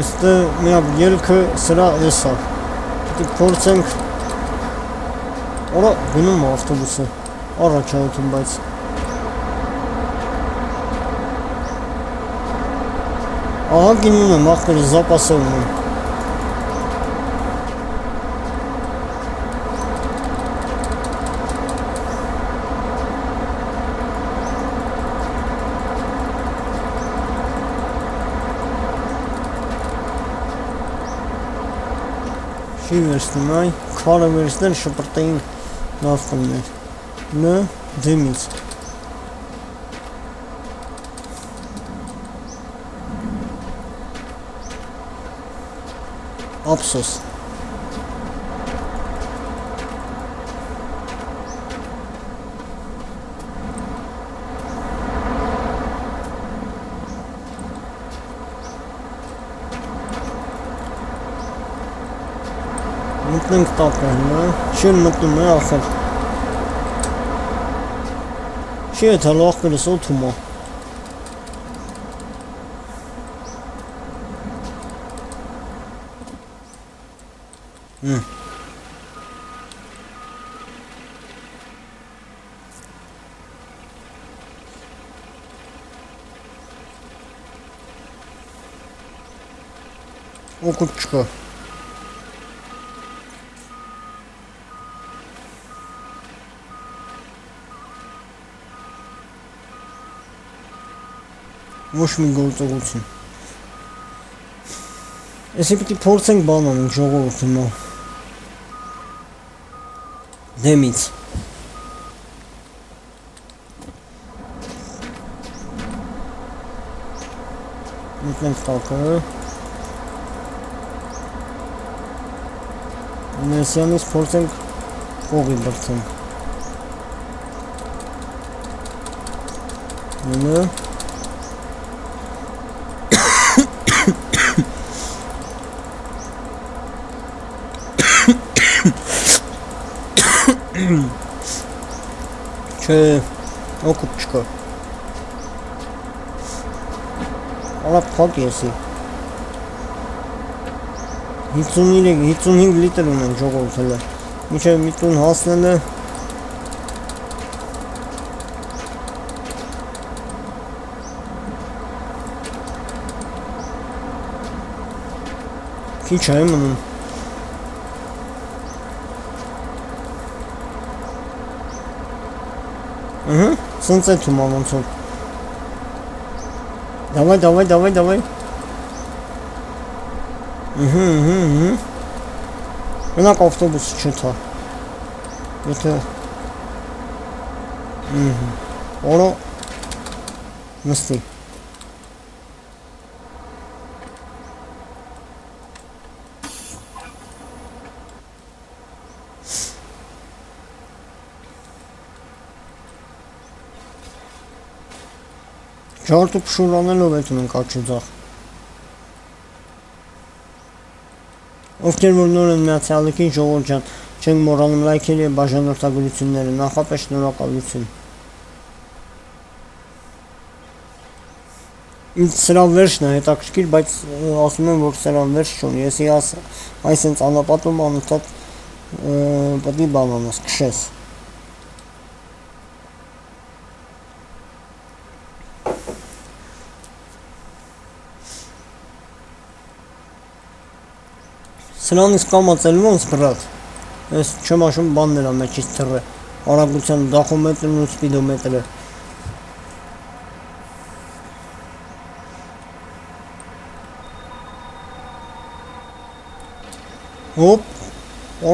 Իստե միակ ելքը սրա էսա Պետք փորձենք Օրա գնում ավտոբուսը Առաջ այդում բայց Ահա գինում եմ ախպերը զապասով ունեմ Չի վերցնում այ քարը վերցնել շպրտեին լավ կլներ Ն դեմից Ափսոս Մտնենք տապը, չեն մտնում է ախր Չի է թալու ախպերս օթում է Օգուտ չկա Ոչ մի գործողություն Էսի պիտի փորձենք բան անենք ժողովուրդ հիմա Դեմից Մտնենք տակը Ներսյանից փորձենք կողի բրցենք Նո Չէ, օգուտ չկա Արա փակ եսի 55 լիտր ունեն ժողովուրդ հələ Մինչև մի տուն հասնել է Քիչ է մնում Սենց է թում ամոնցով Давай Մենակ ավտոբուսը չթա Եթե Օրո Նստի Ջարդու փշուրանելով էտում ենք աչուձախ։ Ովքեր որ նոր են միացյալիքին ժողովուրդ ջան, չենք մոռանում լայքերի եւ բաժանորդագրությունները, նախապես շնորհակալություն։ Ինձ սրա վերջն է հետաքրքիր, բայց ասում եմ, որ սրան վերջ չունի, եսի այս հենց անապատում անընդհատ պետք է բան անես, քշես։ Սրանից կամացել ոնց բրատ, ես չեմ աշում բաններ ամեջից թռը, արագության դախոմետրն ու սպիդոմետրը։ Հոպ,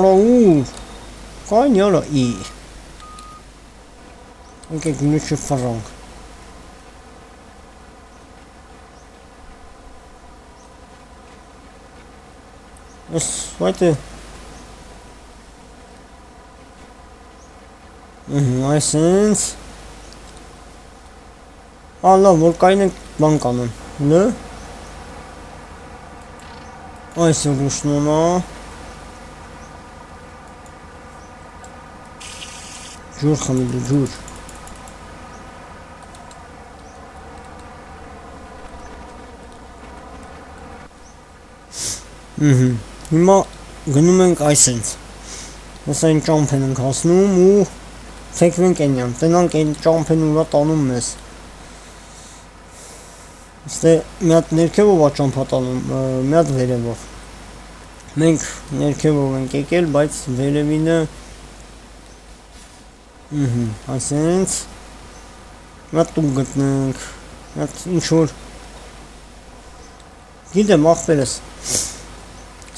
արա ուր, կայն յարա ի։ Եկեք նուչը ֆրանք։ Weiter. Այսինքն Ալա որ կայնենք բան կանեմ, նե։ Այս ռուսնոնա։ Ջուր խմի ջուր։ Հիմա գնում ենք այսենց, ես այն ճամփեն ենք հասնում ու թեքվենք ենյան, տնանք այն ճամփեն ուրա տանում մեզ, ստե մի հատ ներքևով ա ճամփա տանում, մի հատ վերևով, մենք ներքևով ենք եկել, բայց վերևինը, այսենց, մի հատ տուկ գտնենք, մի հատ ինչ-որ, գիտեմ աղբերս,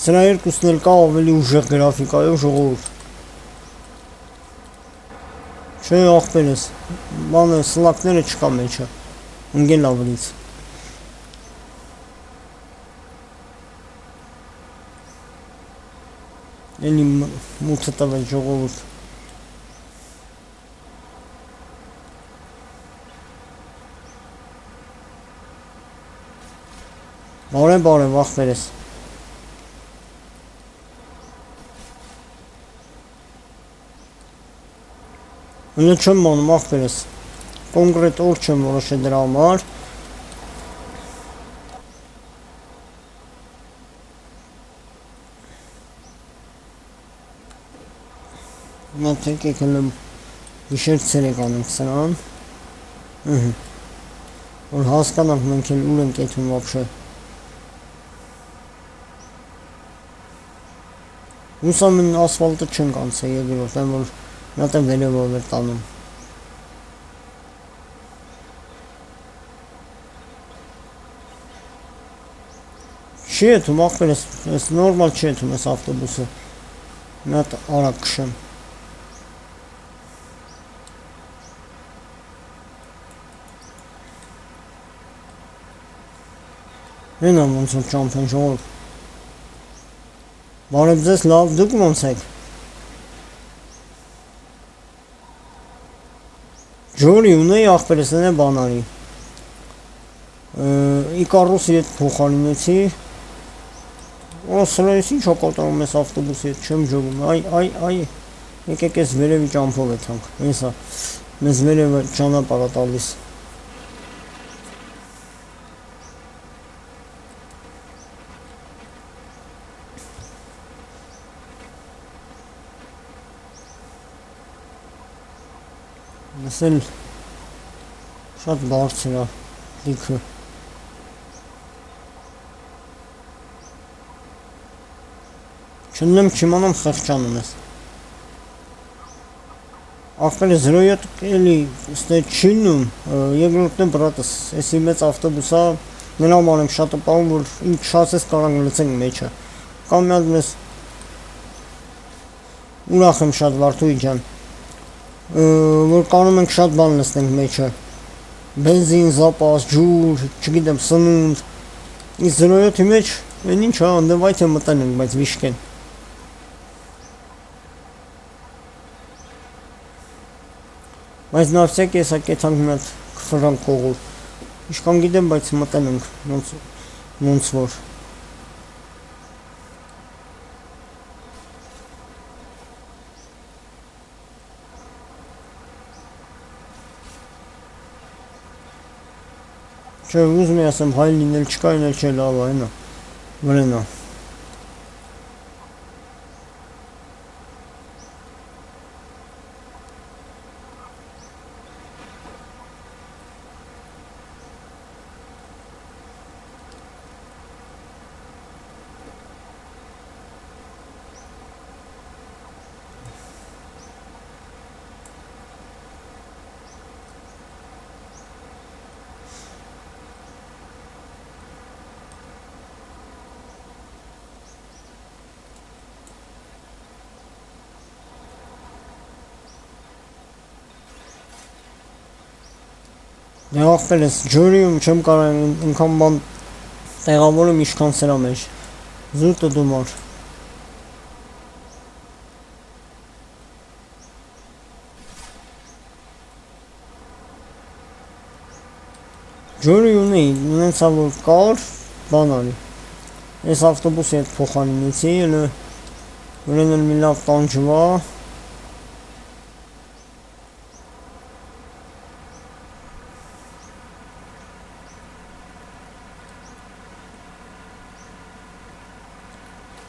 Սրա երկուսն էլ կա ավելի ուժեղ գրաֆիկայով ժողովուրդ։ Չէ աղբերս, բանը սլակները չկա մեջը, ընգել ավրից։ Էլի մութը տվել ժողովուրդ։ Բարև աղբերս։ Հնը չեմ մանում աղբերս, կոնկրետ օր չեմ որոշել դրա համար, նատեք եկել եմ վիշեր ցերեկ անենք սրան, որ հասկանանք մենք էլ ուր ենք եթում վապշե, ուսամեն ասվալտը չենք անցե եգրով, եմ որ Նատ եմ վերևով էր տանում։ Չի եթում աղբեր ես նորմալ չի եթում ես ավտոբուսը, մի հատ արագ քշեմ։ Են ամ ոնց որ ճամփեն ժողով։ Բարև ձեզ լավ, դուք ոնց եք։ Ջորի ունեի աղբերս են է բանարի, Իկարոսի հետ փոխարինեցի, սրա ես ինչ հակատարում ես ավտոբուսի հետ չեմ ջողում, այ, եկեք ես վերևի ճամփով եթանք, հեսա, մեզ վերևը ճանապարհ ա տալիս։ Ասել շատ բարձր է լիքը չնեմ չիմանամ խեղճանում ես աղբերը 07 էլի ստե չինում երկրորդն բրատս էսի մեծ ավտոբուսա նրա համար եմ շատ պահում որ ինչ շասես կարանք լծենք մեջը կամ մի հատ մեզ ուրախ եմ շատ Վարդուհի ջան որ կարում ենք շատ բան լսնենք մեջը, բենզին, զապաս, ջուր, չգիտեմ, սնունդ, իս 07-ի մեջ, են ինչ հա, դվայթ է մտեն ենք, բայց վիշկեն։ Բայց նավսյակ եսակ եթանք մի հատ կվրանք կողով, Իշքան գիտեմ, բայց մտնենք ոնց որ։ Չէ, ուզում եմ ասեմ, հայ լինել չկա, ինել չէ լավ է, այնա, վրենա։ Դե ախպել ես, ջուրիում չեմ կարող ինքան բան տեղավորում իշքան սրա մեջ, զուտը դումար։ Ջուրի ունեցա որ կար, բան արի, ես ավտոբուսի հետ փոխանինեցի, ուրեն էլ մի լավ տանջվա,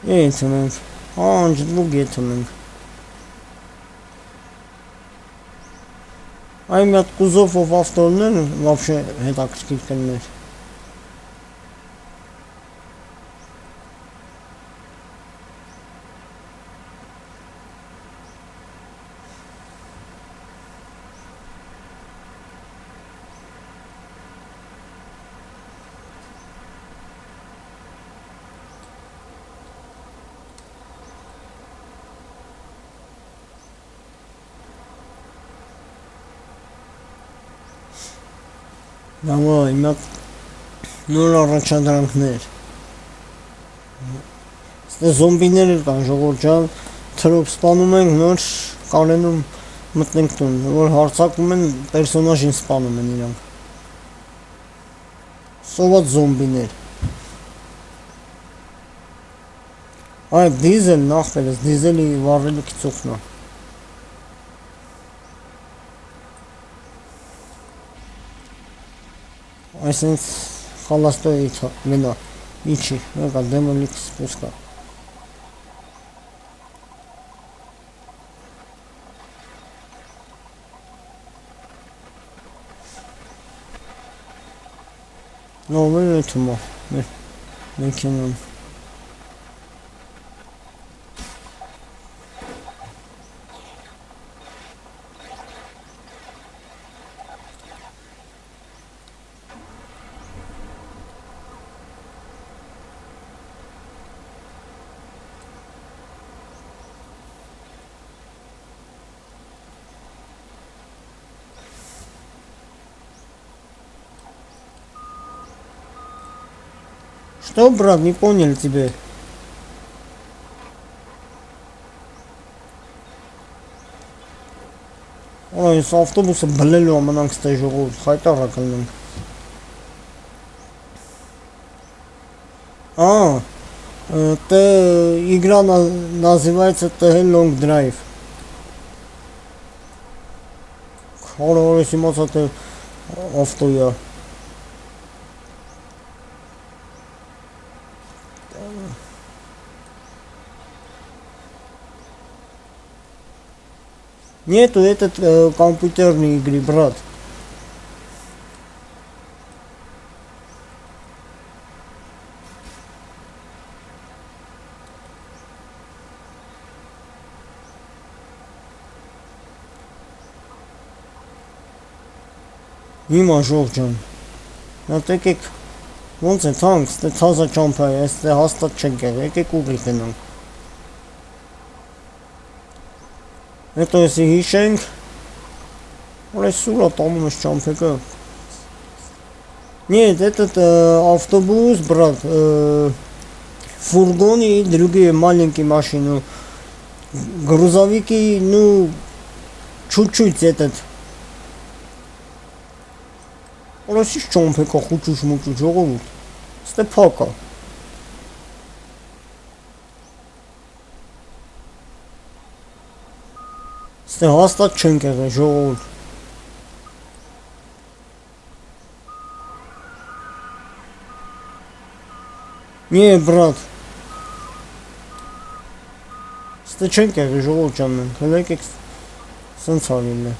Եթում ենք, անջլուկ եթում ենք։ Այն մի հատ կուզով ով ավտորներ վաբշե հետաքրքիր կլներ։ Լավա, իմ նոր առաջադրանքներ։ Ստե զոմբիներ էլ կան, ժողովուրդ ջան, թրոփ սպանում ենք, նոր կանենում մտնենք տուն, որ հարցակում են, պերսոնաժին սպանում են իրանք։ Սոված զոմբիներ։ Այ դիզել նախվել ես, դիզելի վառելու քիծուխն է։ Այսինքն խալաստոյի մենա իջի, եկա դեմոլիկ սպուսկա։ Նո, մեր էթում է, մեր մեքենան։ Что, брат, не понял тебя. Ой, с автобуса блелю, мананг стежу, хайтара калнанг. Это игра называется The Long Drive. Хорошо, симаса ты авто я. Нету этот компьютерной игры, брат. Հիմա ժող ջան, եկեք ոնց է թանք, ստե թազա ճամփա է, ստե հաստատ չենք եղել, եկեք ուղի գնանք։ Հետո էսի հիշենք, որ այս սուրա տանում ես ճամփեկը։ Нет, этот автобус, брат, фургон и другие маленькие машины, грузовики, ну, чуть-чуть этот, Օրեսից ճամփեկա խուճուճ ժողովուրդ։ Ստե փակա։ Ստե հաստատ չենք եղել ժողովուրդ։ Не, брат։ Ստե չենք եղել ժողովուրդ ջան մենք։ Հələ եկեք սենց արինն է։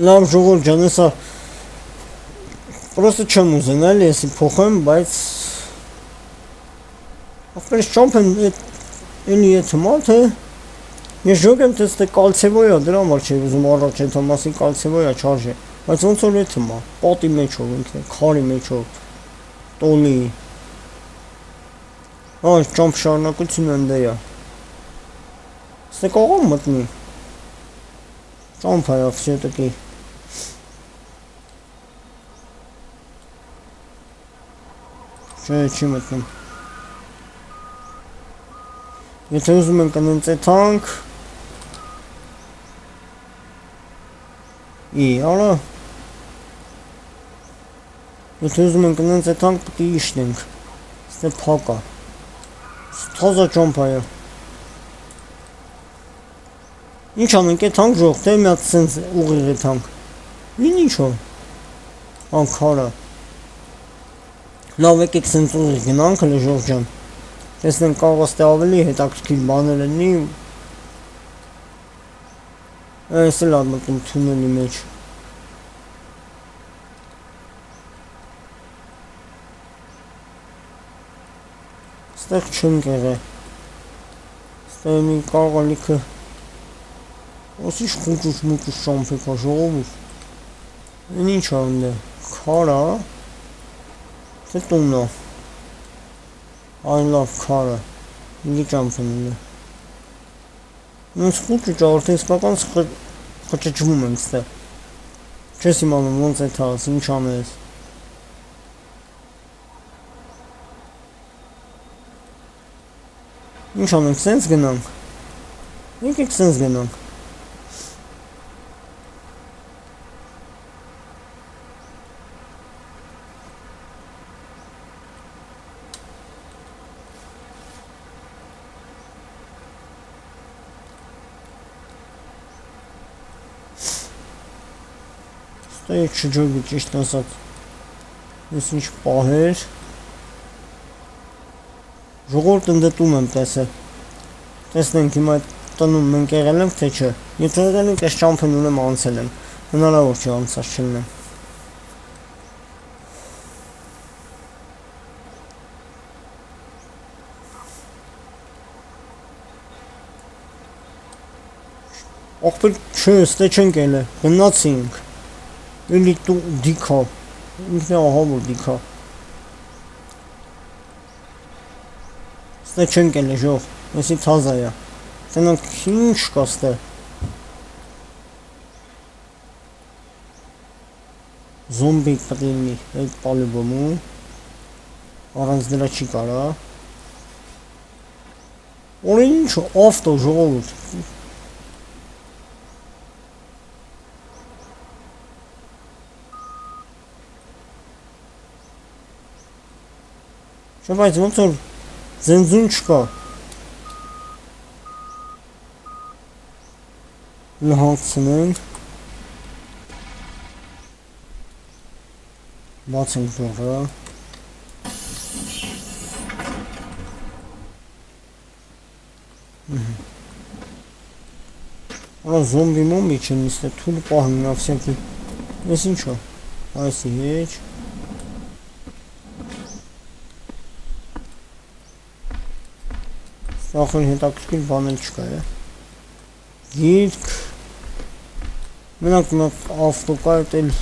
Լավ ժողովուրդ ջան, հեսա պրոստը չեմ ուզեն էլի, եսի փոխեմ, բայց ապրես ճամփեն էլի է թմա, թե ես ժոգեմ, թե ստե կալցևոյա, դրա համար չէի ուզում առաջ այդ համասի կալցևոյա չարժե, բայց ոնց որ է թմա, պատի մեջով ինքը, քարի մեջով, տոլի, այս ճամփ շարունակությունը ընդեյա, ստե կողում մտնի, ճամփ այա, վսյետակի, Չէ, չի մտնում։ Եթե ուզում ենք ընծեթանք արա Եթե ուզում ենք ընծեթանք պտի իշնենք Ստե փակա Թազա ճամփայա Ինչ անենք է թանք ժող, թե մի հատ սենց ուղիղ է թանք Ինչ ինչո Անքարը Լավ եկեք սենց ուղիղ գնանք հլը ժող ջան Տեսնենք կարող ստե ավելի հետաքրքիր բաներ լինի Այս էլ մտնում թունելի մեջ Ստեղ չենք եղել Ստեղ մի կարող լիքը Ոսիշ խուճուճ մուճուճ ճամփեկա ժողովուրդ Են ինչ անդ է Քարա Թե տուննա Այն լավ քարը Ինգի ճամփն է Նույնս խուճուճ արդեն իսկական խճճվում ենք ստեղ Չես իմանում ոնց է թաս, ինչ անես Ինչ անենք, սենց գնանք Եկեք սենց գնանք Ստեղ չջոգի ճիշտ ասած Ես ինչ պահեր Ժողորդ ընդետում եմ տեսել Տեսնենք հիմա տնում մենք եղել ենք թե չէ Եթե եղել ենք ես ճամփն ունեմ անցել եմ Հնարավոր չի անցած չլնեմ Աղբեր չէ, ստե չենք ելը, գնացինք Էլի դու դիքա, ինքն է ահա որ դիքա Ստե չենք ելը ժող, եսի թազայա Տենանք ինչ կա ստե Զոմբի կտինի, այդ պալիբոմու Առանց դրա չի կարա Որ ինչ ավտո ժողովուրդ Չէ բայց ոնց որ զենզուն չկա Լհանցնենք Բացենք դողը Արա զոմբի մոմբի չեն իստե թուլ պահն նա վսյակի Ես ինչա Այսի հեչ Ախր հետաքրքիր բան էլ չկա է Գիրք Մենակ ավտոկարտ էլ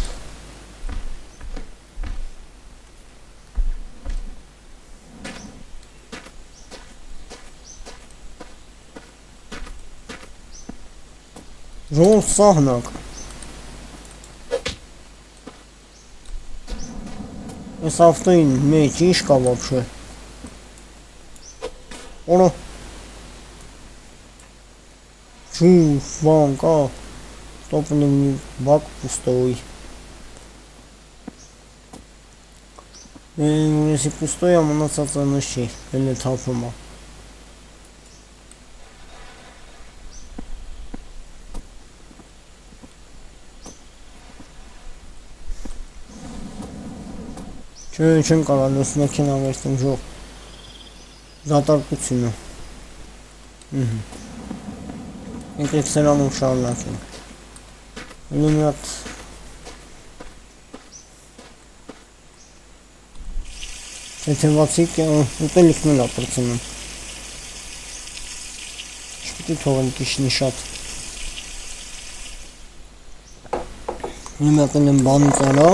Ժողով սահնակ Այս ավտոյին մեջ ինչ կա вообще։ Օնո Чувак, топливный бак пустой. Если пустой, а мы ночи или толпома. Չեն կարալուս մեքենա վերցնեմ ժող դատարկությունը եկեք սրանում շարունակենք ելի մի հատ թեթևացիկ ուտելիքն էլ ապրծնում չպիտի թողել կիշնի շատ ելի մի հատ էլ եմ բանի ծարա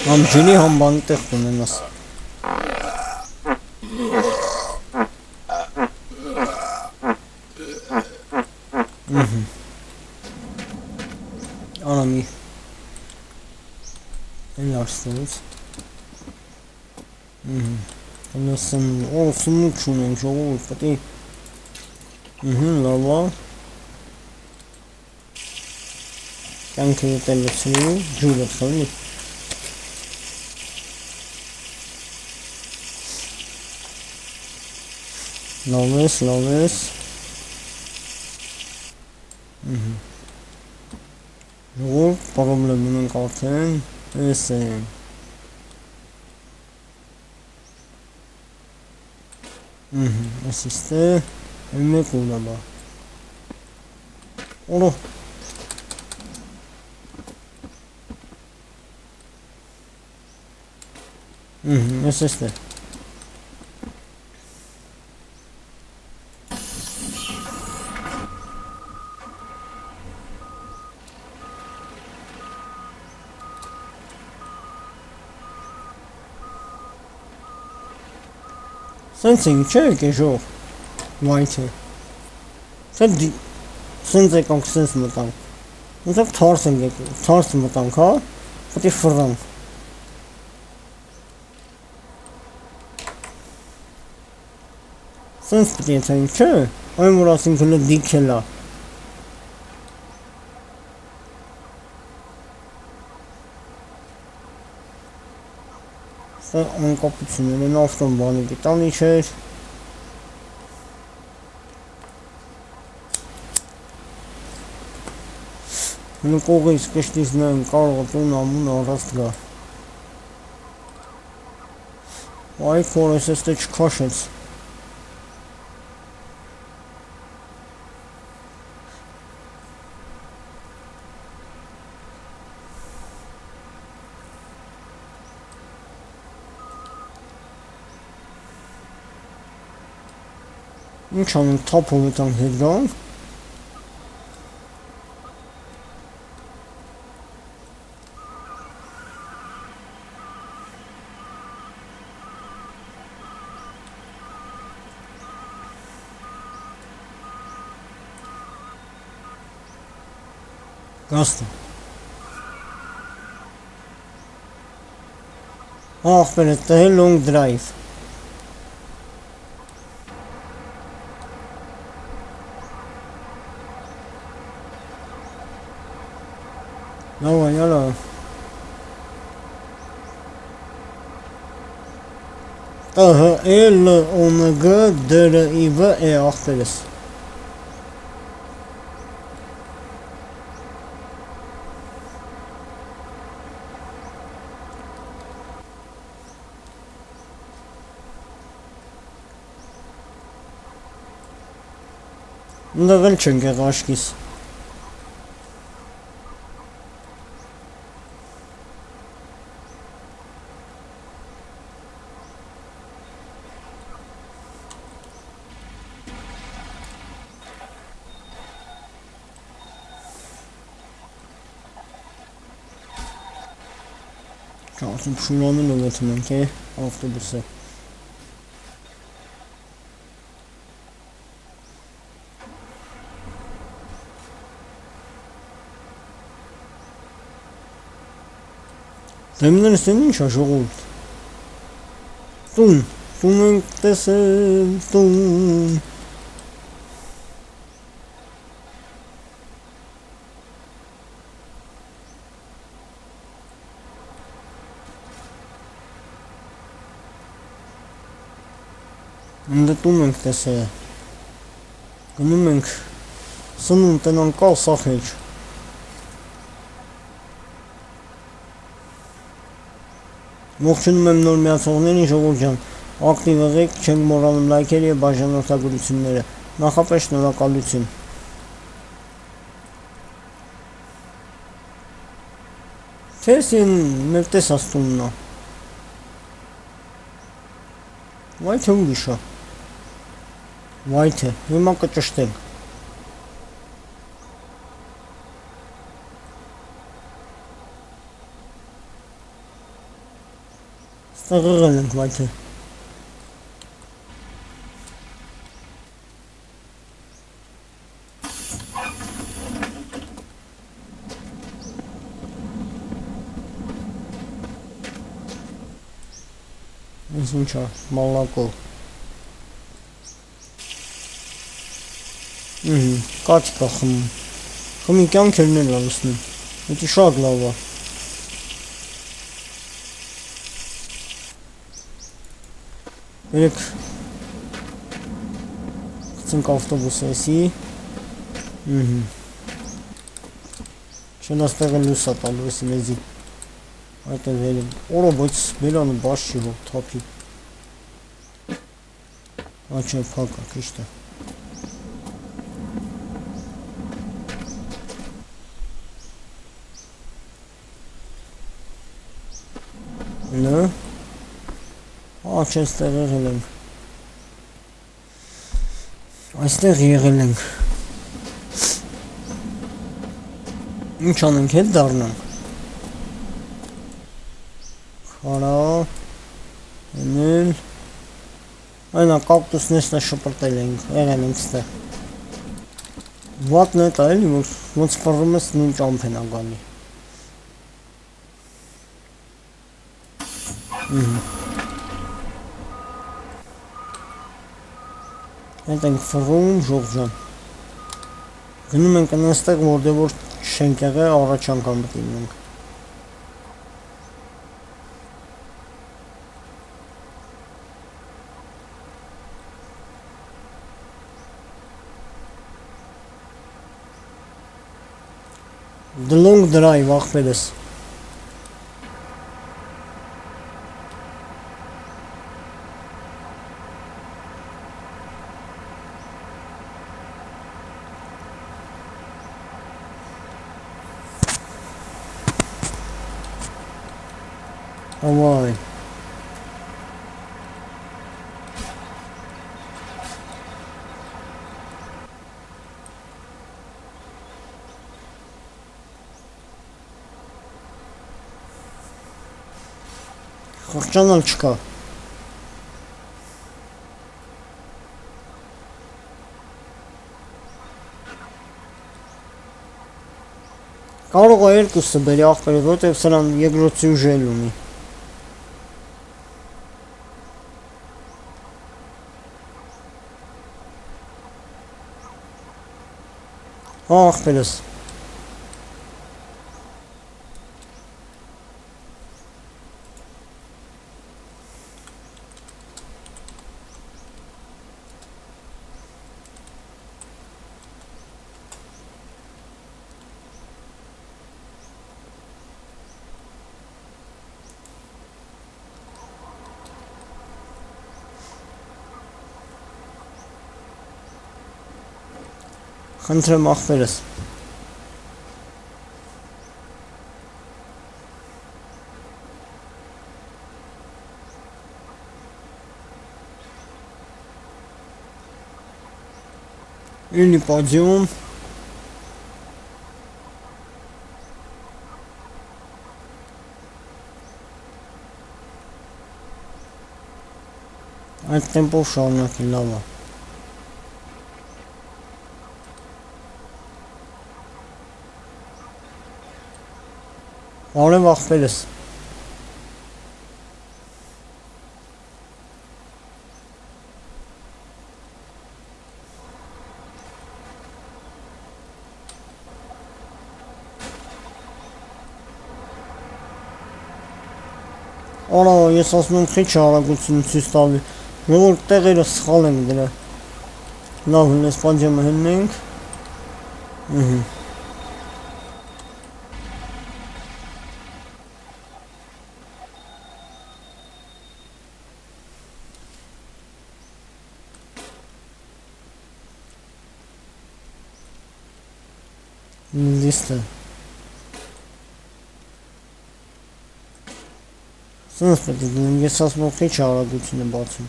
Համ ջինի համ բանի տեղ կունենաս Անամի Էլ արստորից Լսն սնուկ չունենք ժողով պետի լավա Կյանքը ետել լսնի ջուրը խլի Լավես Ժողով պարոբլեմ ունենք արդեն Ես են Ասիստե Էլ մեկ ուլա բա Օրո Ես էստե Սենց ենք չէ եք է ժող Վայթ է Սենց եկանք սենց մտանք Ոնց ենք թարս մտանք հա Պետի ֆռանք Սենց պետի եթենք չէ Այն որ ասինք հլը դիք էլա Անկապություններ են ավտոն բանի գիտանի չէր Հլը կողից կշտից նայմ կարող տուն ամուն առաստ գա Այ կորես էստե չքաշեց Ինչ անենք թափով էտանք հետ գանք Գաստը Ախպեր էտը է long drive Давай, яла. L ONG DRIV ախտերս Ընդեղել չենք եղ աշկիս Ասում շուրանին ուղեցում ենք ավտոբուսը Դեմներս են ինչ է ժողովուրդ։ Տուն ենք տեսել, տուն։ Ընդ տուն ենք տեսել։ Գնում ենք սնունդ տնան կալ սախեջ։ Ողջունում եմ նոր միացողներին, ժողովուրդ ջան, ակտիվ եղեք, չենք մոռանում լայքերը եւ բաժանորդագրությունները։ Նախապես շնորհակալություն։ Թեսին մեր տեսած տունն է։ Վայ թե ուրիշ է։ Վայ թե, հիմա կճշտենք։ Ստեղ եղել ենք, վայ թե։ Ես ինչ է, մալակով։ Կաչ կա խմում։ Խմի կյանքերն էլ լսնում։ Էդի շատ լավ է։ Երեք գցենք ավտոբուսը էսի։ Չեն աստեղը լույս է տալու էսի մեզի։ Այդ է վելում։ Օրը բայց բերանը բաց չի հող թափի։ Աչը փակ է, քիշտ է։ Նը։ Չեն ստեղ եղել ենք։ Այստեղ եղել ենք։ Ինչ անենք, հետ դառնանք։ Քարա, ենել, այնա կակտուսնեսն է շպրտել ենք, եղել ենք ստեղ։ Վատն է տա էլի, որ ոնց պռում ես նույն ճամփ են ագալի։ Հետ ենք ֆռում, ժողովուրդ ջան։ Գնում ենք այնտեղ, որտեղ որ չենք եղել, առաջ անգամ մտնում ենք։ The long drive, ախպերս։ Ավայ։ Խղճանալ չկա։ Կարող է երկուսը բերի ախպերը, որտեղ սրան երկրորդ սյուժել ունի։ Հա ախպերս։ Խնդրեմ ախպերս։ Или пойдем. Այդ տեմպով շարունակի լավ է։ Բարև ախպերս։ Արա, ես ասում եմ քիչ արագություն ցույց տալի, որ տեղերը սխալ են դրա։ Լավ, լես պատժամը հննենք։ Լիստը։ Սենց պետք է դնեմ, ես ասում եմ քիչ արագություն եմ բացում։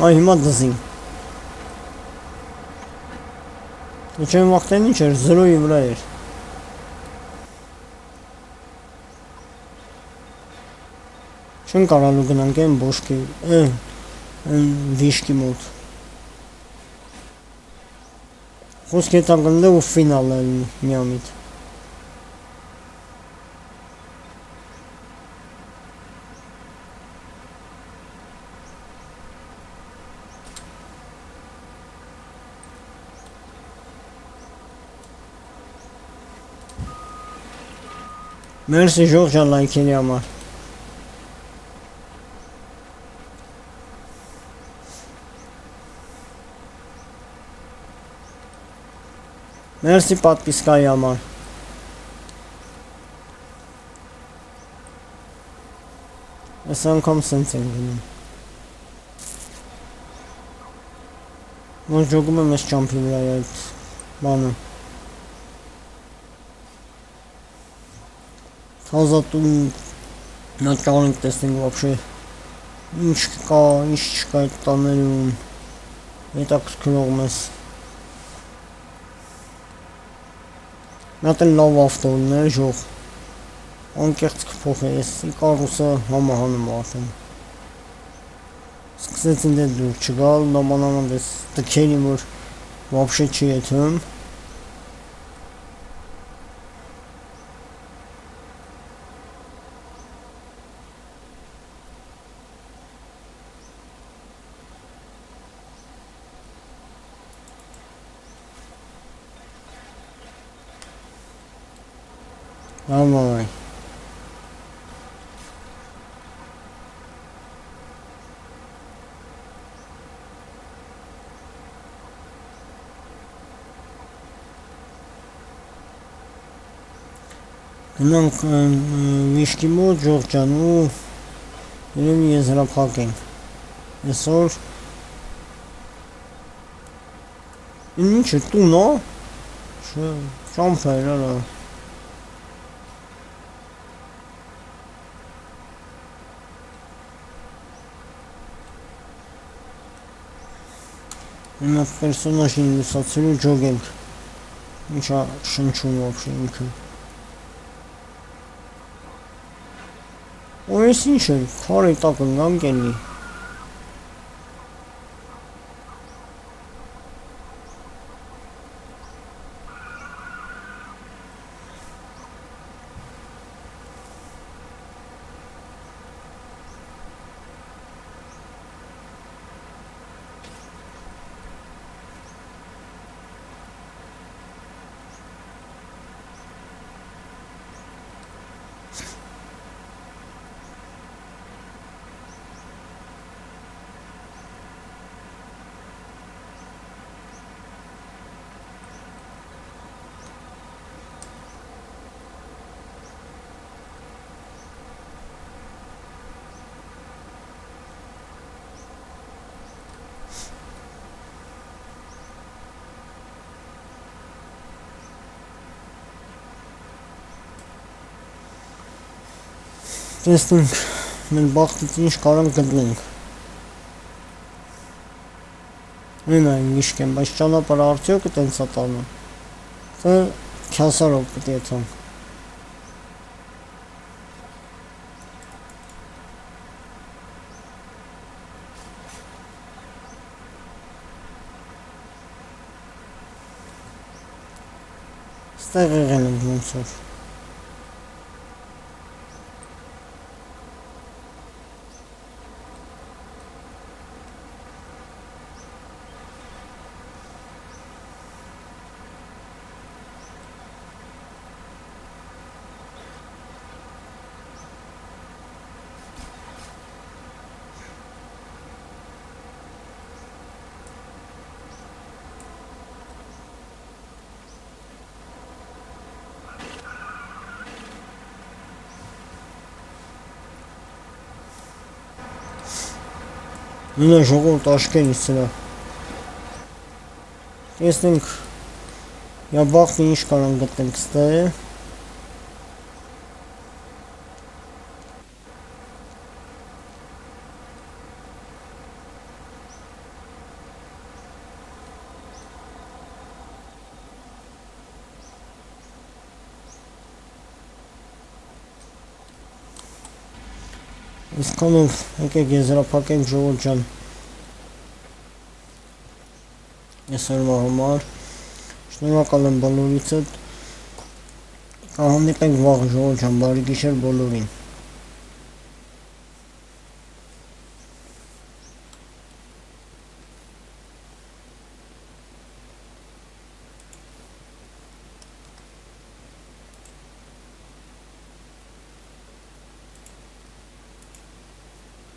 Այ հիմա դզին։ Չեմ վախտեն ինչ էր, 0-ի վրա էր։ Չեն կարալու գնանք են բոշկի, վիշկի մոտ։ Խոսք հետան գնդե ու ֆինալ է միամիտ։ Մերսի Ժողջան լայքերի համար։ Մերսի պատպիսկայի համար։ Այս անգամ սենց են գնում։ Ոնց ժողում եմ ես ճամպի վրա այդ բանը։ Թազատում նատկարենք տեսնենք վապշե ինչ կա, ինչ չկա այդ տաներում, հետաքրքրող մեզ։ Նա տեն լավ ավտորն է, ժող, անկեղծ կփոխ է, ես Իկարուսը համահանում արդեն։ Սկսեցին դե դուր չգալ, նոմանանան դես տքերին, որ վապշե չի եթում։ Ամայ։ Գնանք վիշկի մոտ Ժողջան ու երևի եզրափակ ենք։ Այսօր ինչ է տուն, հա։ Ճամփեր, արա։ Հիմա պերսոնաժին լուսացելու ջոգենք։ Ինչա շնչում վապշե ինքը։ Ու ես ինչ է, քարի տակ ընգանք էլի։ Տեսնենք, մեր բախտից ինչ կարանք գտնենք։ Մեն այն միշկ եմ, բայց ճանապար արդյոք տենց է տանում։ Թե քյասարով պտի եթան։ Ստեղ եղել ենք ոնցով։ Նույնը ժողովուրդ աշկերից սրա։ Տեսնենք, я բախտի ինչ կարան գտնենք ստե։ Իսկանով եկեք եզրափակենք ժողովուրդ ջան այսօրվա համար, շնորհակալ եմ բոլորիցդ, կհանդիպենք վաղ ժողովուրդ ջան, բարի գիշեր բոլորին։